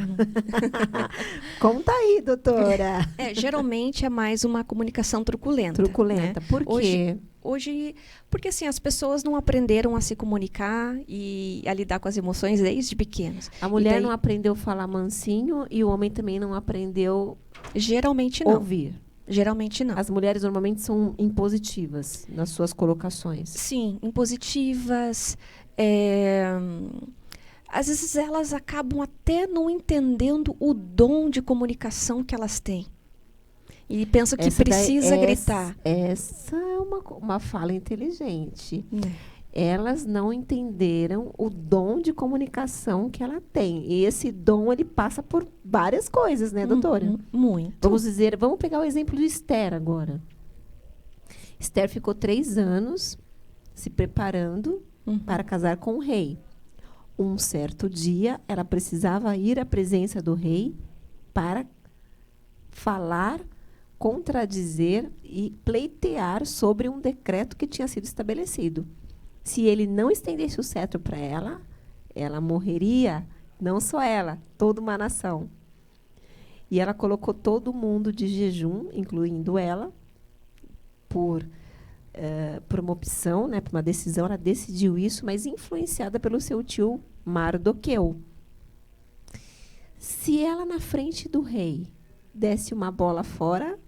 Conta aí, doutora. Geralmente é mais uma comunicação truculenta. Truculenta. Né? Por quê? Hoje, porque assim, as pessoas não aprenderam a se comunicar e a lidar com as emoções desde pequenos. A mulher não aprendeu a falar mansinho e o homem também não aprendeu geralmente não. Ouvir. Geralmente não. As mulheres normalmente são impositivas nas suas colocações. Sim, impositivas. Às vezes elas acabam até não entendendo o dom de comunicação que elas têm. E pensam que precisa gritar. Essa é uma fala inteligente. Né? Elas não entenderam o dom de comunicação que ela tem. E esse dom, ele passa por várias coisas, né, doutora? Muito. Vamos pegar o exemplo de Esther agora. Esther ficou 3 anos se preparando para casar com o rei. Um certo dia, ela precisava ir à presença do rei para falar, contradizer e pleitear sobre um decreto que tinha sido estabelecido. Se ele não estendesse o cetro para ela, ela morreria, não só ela, toda uma nação. E ela colocou todo mundo de jejum, incluindo ela, por uma opção, né, por uma decisão. Ela decidiu isso, mas influenciada pelo seu tio Mardoqueu. Se ela, na frente do rei, desse uma bola fora...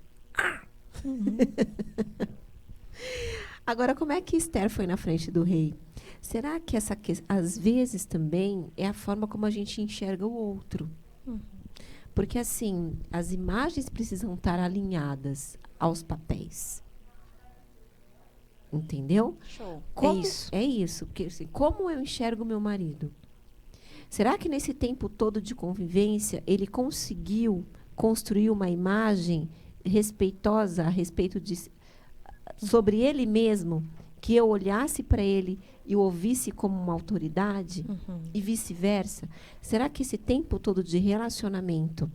Agora, como é que Esther foi na frente do rei? Será que às vezes também é a forma como a gente enxerga o outro? Porque, assim, as imagens precisam estar alinhadas aos papéis. Entendeu? Show. É isso. Porque, assim, como eu enxergo meu marido? Será que nesse tempo todo de convivência ele conseguiu construir uma imagem respeitosa a respeito sobre ele mesmo, que eu olhasse para ele e o ouvisse como uma autoridade e vice-versa? Será que esse tempo todo de relacionamento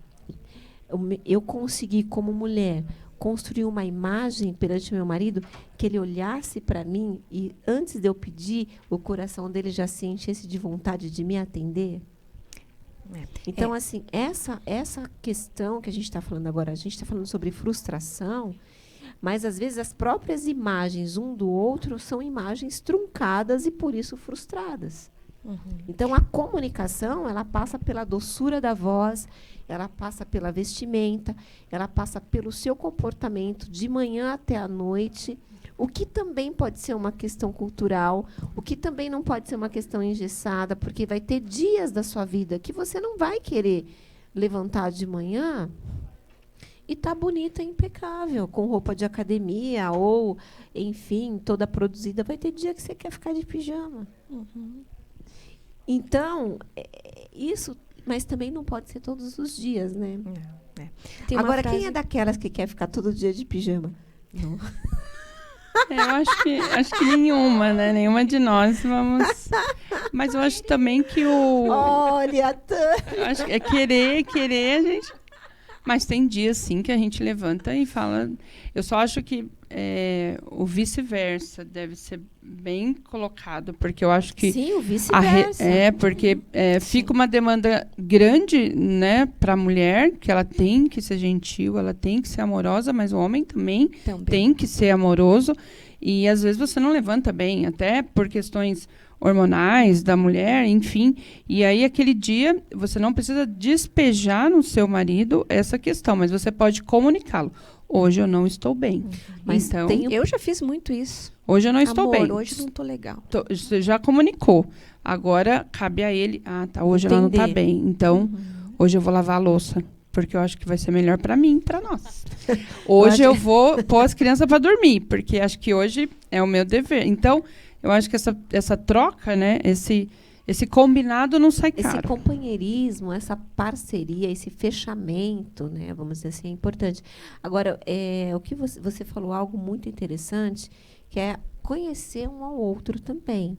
eu consegui, como mulher, construir uma imagem perante meu marido que ele olhasse para mim e antes de eu pedir, o coração dele já se enchesse de vontade de me atender? Então, assim, essa questão que a gente está falando agora, a gente está falando sobre frustração, mas às vezes as próprias imagens um do outro são imagens truncadas e por isso frustradas. Então a comunicação, ela passa pela doçura da voz, ela passa pela vestimenta, ela passa pelo seu comportamento de manhã até à noite, o que também pode ser uma questão cultural, o que também não pode ser uma questão engessada, porque vai ter dias da sua vida que você não vai querer levantar de manhã e tá bonita, impecável, com roupa de academia ou, enfim, toda produzida. Vai ter dia que você quer ficar de pijama. Então, isso, mas também não pode ser todos os dias, né? Agora, quem é daquelas que quer ficar todo dia de pijama? Não. Eu acho que nenhuma, né? Nenhuma de nós vamos... Mas eu acho também que Olha, acho que é querer, a gente... Mas tem dias, sim, que a gente levanta e fala... Eu só acho que o vice-versa deve ser bem colocado, porque eu acho que... Sim, o vice-versa. Porque fica uma demanda grande, né, para a mulher, que ela tem que ser gentil, ela tem que ser amorosa, mas o homem também tem que ser amoroso. E, às vezes, você não levanta bem, até por questões hormonais da mulher, enfim. E aí, aquele dia, você não precisa despejar no seu marido essa questão, mas você pode comunicá-lo. Hoje eu não estou bem. Mas então, Eu já fiz muito isso. hoje eu não estou bem. Hoje não estou legal. Você já comunicou. Agora, cabe a ele... hoje ela não está bem. Então, hoje eu vou lavar a louça. Porque eu acho que vai ser melhor para mim e para nós. Hoje eu vou pôr as crianças para dormir, porque acho que hoje é o meu dever. Então, eu acho que essa troca, né, esse combinado não sai caro. Esse companheirismo, essa parceria, esse fechamento, né, vamos dizer assim, é importante. Agora, o que você falou algo muito interessante, que é conhecer um ao outro também.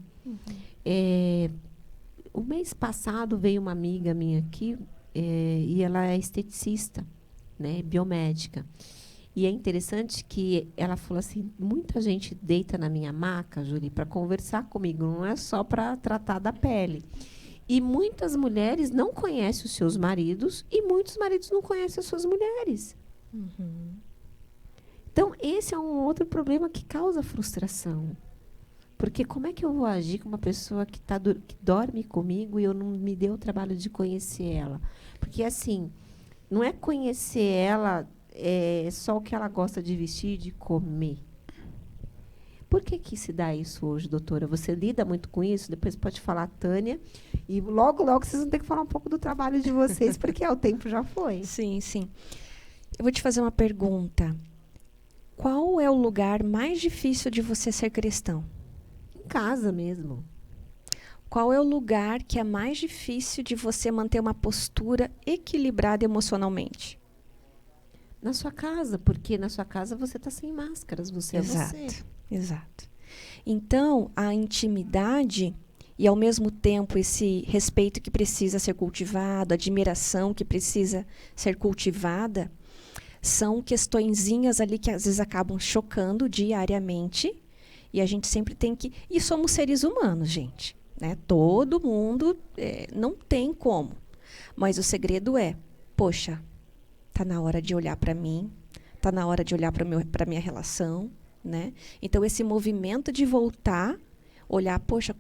O mês passado veio uma amiga minha aqui, e ela é esteticista, né, biomédica. E é interessante que ela falou assim, muita gente deita na minha maca, Júlia, para conversar comigo, não é só para tratar da pele. E muitas mulheres não conhecem os seus maridos e muitos maridos não conhecem as suas mulheres. Então, esse é um outro problema que causa frustração. Porque como é que eu vou agir com uma pessoa que dorme comigo e eu não me dei o trabalho de conhecer ela? Porque, assim, não é conhecer ela só o que ela gosta de vestir e de comer. Por que se dá isso hoje, doutora? Você lida muito com isso? Depois pode falar, Tânia. E logo, logo, vocês vão ter que falar um pouco do trabalho de vocês, porque o tempo já foi. Sim, sim. Eu vou te fazer uma pergunta. Qual é o lugar mais difícil de você ser cristão? Em casa mesmo. Qual é o lugar que é mais difícil de você manter uma postura equilibrada emocionalmente? Na sua casa, porque na sua casa você está sem máscaras, você é você. Exato. Então, a intimidade e, ao mesmo tempo, esse respeito que precisa ser cultivado, a admiração que precisa ser cultivada, são questõezinhas ali que às vezes acabam chocando diariamente e a gente sempre tem que... E somos seres humanos, gente. Né? Todo mundo não tem como. Mas o segredo é, poxa, tá na hora de olhar para mim, tá na hora de olhar para minha relação, né? Então esse movimento de voltar, olhar, poxa,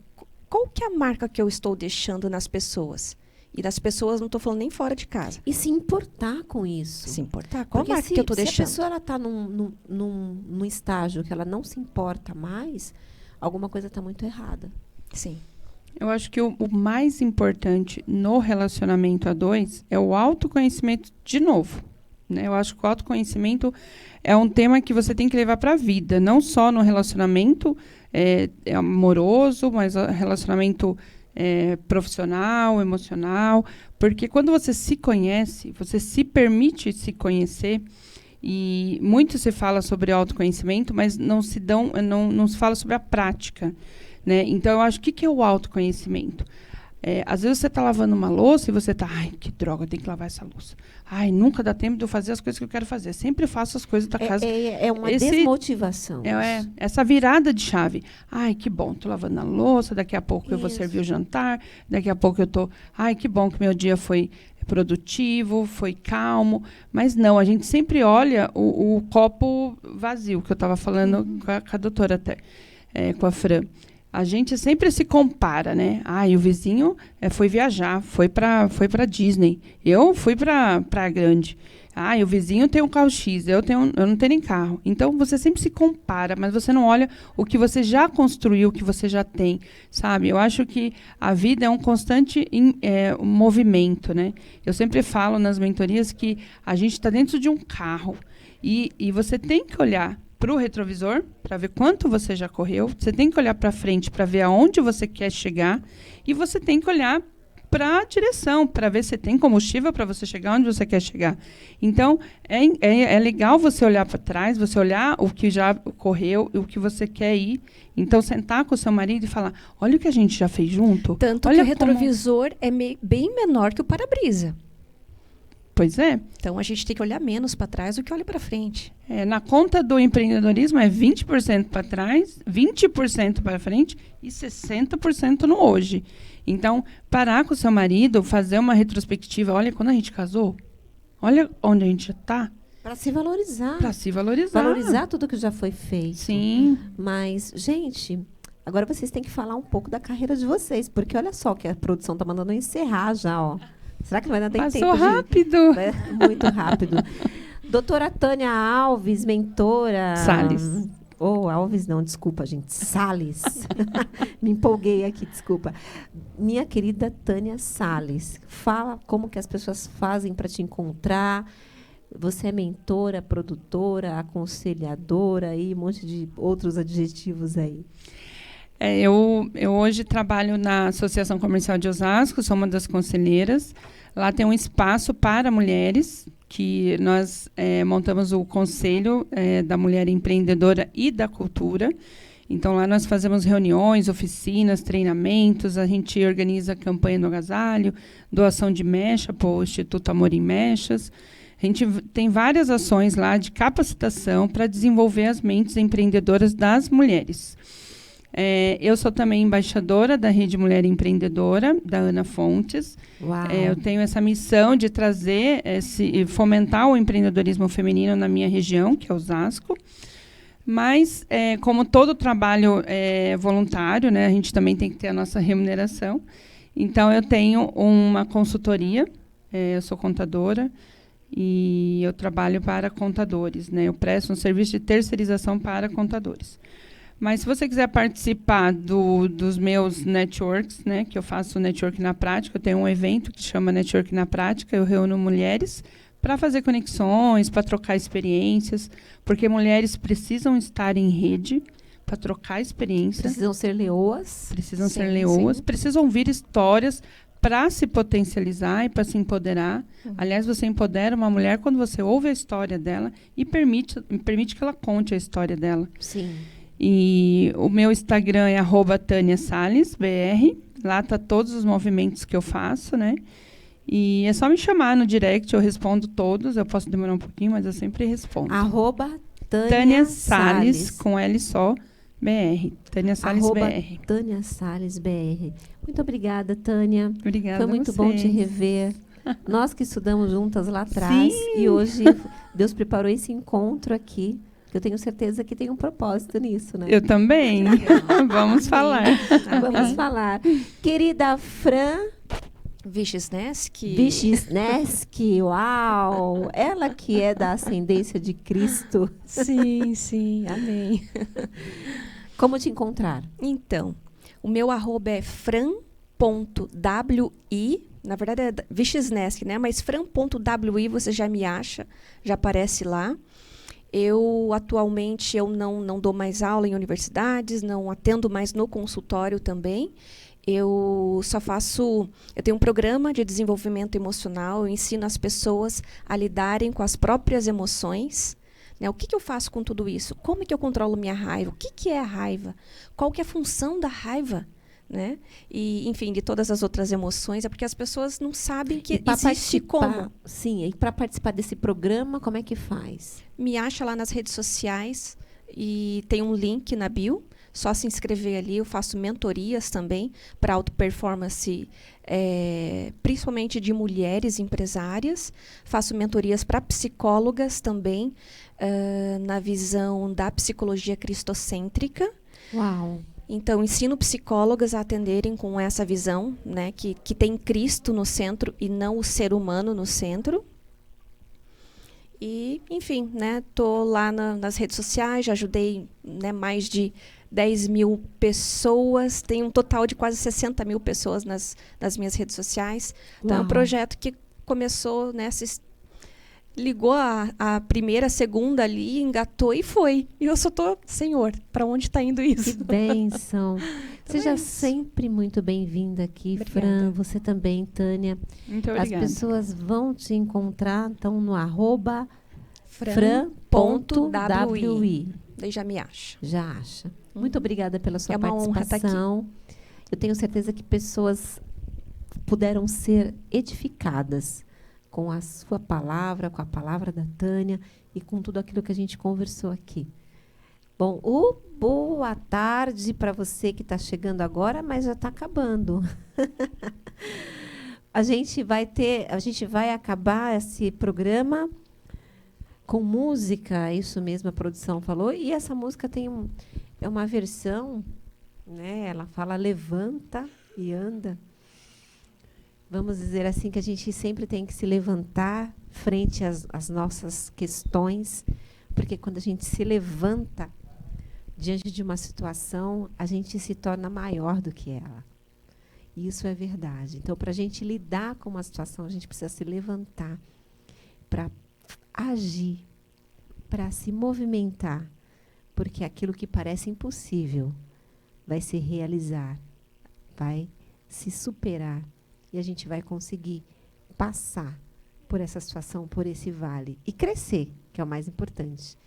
qual que é a marca que eu estou deixando nas pessoas? E das pessoas, não estou falando nem fora de casa. E se importar com isso. Se importar. Qual Porque marca que eu estou deixando? Se a pessoa está num estágio que ela não se importa mais, alguma coisa está muito errada. Sim. Eu acho que o mais importante no relacionamento a dois é o autoconhecimento de novo. Né? Eu acho que o autoconhecimento é um tema que você tem que levar para a vida, não só no relacionamento amoroso, mas relacionamento profissional, emocional. Porque quando você se conhece, você se permite se conhecer, e muito se fala sobre autoconhecimento, mas não se fala sobre a prática. Né? Então, eu acho que é o autoconhecimento. Às vezes você está lavando uma louça e você está, ai, que droga, eu tenho que lavar essa louça. Ai, nunca dá tempo de eu fazer as coisas que eu quero fazer. Sempre faço as coisas da casa. É uma desmotivação. Essa virada de chave. Ai, que bom, estou lavando a louça, daqui a pouco eu vou servir o jantar, daqui a pouco eu estou... Ai, que bom que meu dia foi produtivo, foi calmo. Mas não, a gente sempre olha o copo vazio, que eu estava falando com a doutora até, com a Fran. A gente sempre se compara, né? E o vizinho foi viajar, foi para Disney. Eu fui para Grande. E o vizinho tem um carro X, eu não tenho nem carro. Então, você sempre se compara, mas você não olha o que você já construiu, o que você já tem, sabe? Eu acho que a vida é um constante movimento, né? Eu sempre falo nas mentorias que a gente está dentro de um carro e você tem que olhar para o retrovisor, para ver quanto você já correu. Você tem que olhar para frente para ver aonde você quer chegar. E você tem que olhar para a direção, para ver se tem combustível para você chegar onde você quer chegar. Então, é legal você olhar para trás, você olhar o que já correu e o que você quer ir. Então, sentar com o seu marido e falar, olha o que a gente já fez junto. Tanto olha que o retrovisor é bem menor que o para-brisa. Pois é. Então, a gente tem que olhar menos para trás do que olha para frente. Na conta do empreendedorismo é 20% para trás, 20% para frente e 60% no hoje. Então, parar com o seu marido, fazer uma retrospectiva. Olha, quando a gente casou, olha onde a gente está. Para se valorizar. Para se valorizar. Valorizar tudo que já foi feito. Sim. Mas, gente, agora vocês têm que falar um pouco da carreira de vocês, porque olha só que a produção está mandando eu encerrar já, ó. Será que não vai dar tempo? Passou rápido. Muito rápido. Doutora Tânia Alves, mentora... Salles. Alves não, desculpa, gente. Salles. Me empolguei aqui, desculpa. Minha querida Tânia Salles, fala como que as pessoas fazem para te encontrar. Você é mentora, produtora, aconselhadora e um monte de outros adjetivos aí. Eu hoje trabalho na Associação Comercial de Osasco, sou uma das conselheiras. Lá tem um espaço para mulheres, que nós montamos o Conselho da Mulher Empreendedora e da Cultura. Então, lá nós fazemos reuniões, oficinas, treinamentos, a gente organiza a campanha do agasalho, doação de mecha para o Instituto Amor em Mechas. A gente tem várias ações lá de capacitação para desenvolver as mentes empreendedoras das mulheres. Eu sou também embaixadora da Rede Mulher Empreendedora, da Ana Fontes. Eu tenho essa missão de trazer, fomentar o empreendedorismo feminino na minha região, que é Osasco. Mas, como todo trabalho é voluntário, né, a gente também tem que ter a nossa remuneração. Então, eu tenho uma consultoria, eu sou contadora, e eu trabalho para contadores, né? Eu presto um serviço de terceirização para contadores. Mas se você quiser participar dos meus networks, né, que eu faço network na prática, eu tenho um evento que chama Network na Prática, eu reúno mulheres para fazer conexões, para trocar experiências, porque mulheres precisam estar em rede para trocar experiências. Precisam ser leoas. Precisam ser leoas, precisam ouvir histórias para se potencializar e para se empoderar. Aliás, você empodera uma mulher quando você ouve a história dela e permite que ela conte a história dela. Sim. E o meu Instagram é @TâniaSalesBR. Lá tá todos os movimentos que eu faço, né? E é só me chamar no direct, eu respondo todos. Eu posso demorar um pouquinho, mas eu sempre respondo. @Tânia Salles, com L só, BR. Tânia Salles BR. Tânia Salles BR. Muito obrigada, Tânia. Obrigada. Foi muito bom te rever. Nós que estudamos juntas lá atrás. Sim. E hoje Deus preparou esse encontro aqui. Eu tenho certeza que tem um propósito nisso, né? Eu também. Vamos falar. Vamos falar. Querida Fran Vichisneski. Vichisneski, uau! Ela que é da ascendência de Cristo. Sim, sim, amém. Como te encontrar? Então, o meu arroba é fran.wi, na verdade é Vichisneski, né? Mas fran.wi você já me acha, já aparece lá. Eu, atualmente, não dou mais aula em universidades, não atendo mais no consultório também. Eu tenho um programa de desenvolvimento emocional, eu ensino as pessoas a lidarem com as próprias emoções. Né? O que eu faço com tudo isso? Como é que eu controlo minha raiva? O que é a raiva? Qual que é a função da raiva? Né? E, enfim, de todas as outras emoções, é porque as pessoas não sabem que existe como. Sim, e para participar desse programa, como é que faz? Me acha lá nas redes sociais e tem um link na bio, só se inscrever ali. Eu faço mentorias também para auto performance, principalmente de mulheres empresárias. Faço mentorias para psicólogas também, na visão da psicologia cristocêntrica. Uau! Então, ensino psicólogas a atenderem com essa visão, né, que tem Cristo no centro e não o ser humano no centro. E, enfim, né, tô lá nas redes sociais, já ajudei, né, mais de 10 mil pessoas, tem um total de quase 60 mil pessoas nas minhas redes sociais. Então, é um projeto que começou, né, ligou a primeira, a segunda ali, engatou e foi. E eu só tô, Senhor, para onde está indo isso? Que bênção. Seja sempre muito bem-vinda aqui, Obrigada. Fran. Você também, Tânia. Muito obrigada. As pessoas vão te encontrar, então, no fran.wi. Daí já me acha. Já acha. Muito obrigada pela sua É uma honra estar participação. Eu tenho certeza que pessoas puderam ser edificadas com a sua palavra, com a palavra da Tânia e com tudo aquilo que a gente conversou aqui. Bom, boa tarde para você que está chegando agora, mas já está acabando. A gente vai acabar esse programa com música, isso mesmo a produção falou, e essa música é uma versão, né? Ela fala levanta e anda. Vamos dizer assim que a gente sempre tem que se levantar frente às nossas questões, porque quando a gente se levanta diante de uma situação, a gente se torna maior do que ela. E isso é verdade. Então, para a gente lidar com uma situação, a gente precisa se levantar para agir, para se movimentar, porque aquilo que parece impossível vai se realizar, vai se superar e a gente vai conseguir passar por essa situação, por esse vale e crescer, que é o mais importante.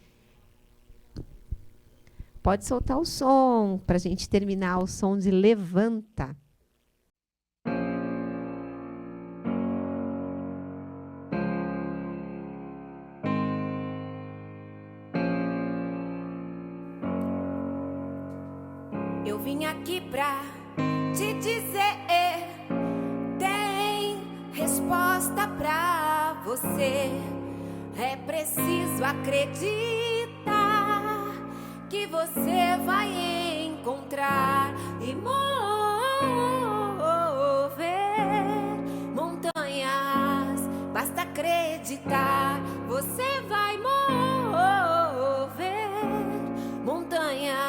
Pode soltar o som para a gente terminar o som de levanta. Eu vim aqui pra te dizer, tem resposta pra você. É preciso acreditar que você vai encontrar e mover montanhas. Basta acreditar, você vai mover montanhas.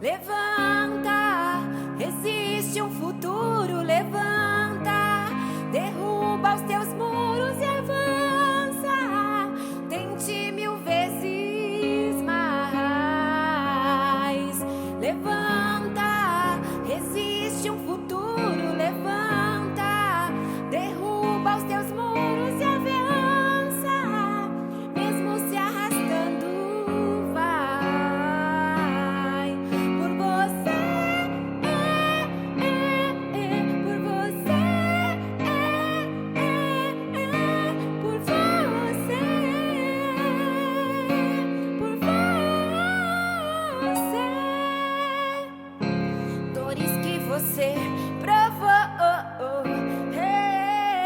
Levanta, existe um futuro, levanta, derruba os teus muros e avança, tente 1000 vezes mais. Levanta, existe um futuro, levanta, derruba os teus muros e avança, mesmo se arrastando, vai. Por você, por você, por você, por você. Dores que você provou,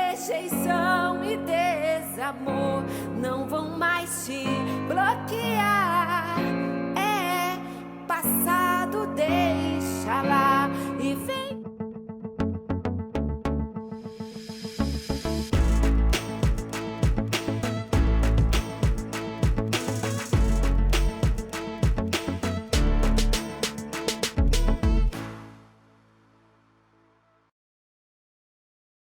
rejeição e desamor não vão mais te bloquear. É passado, deixa lá.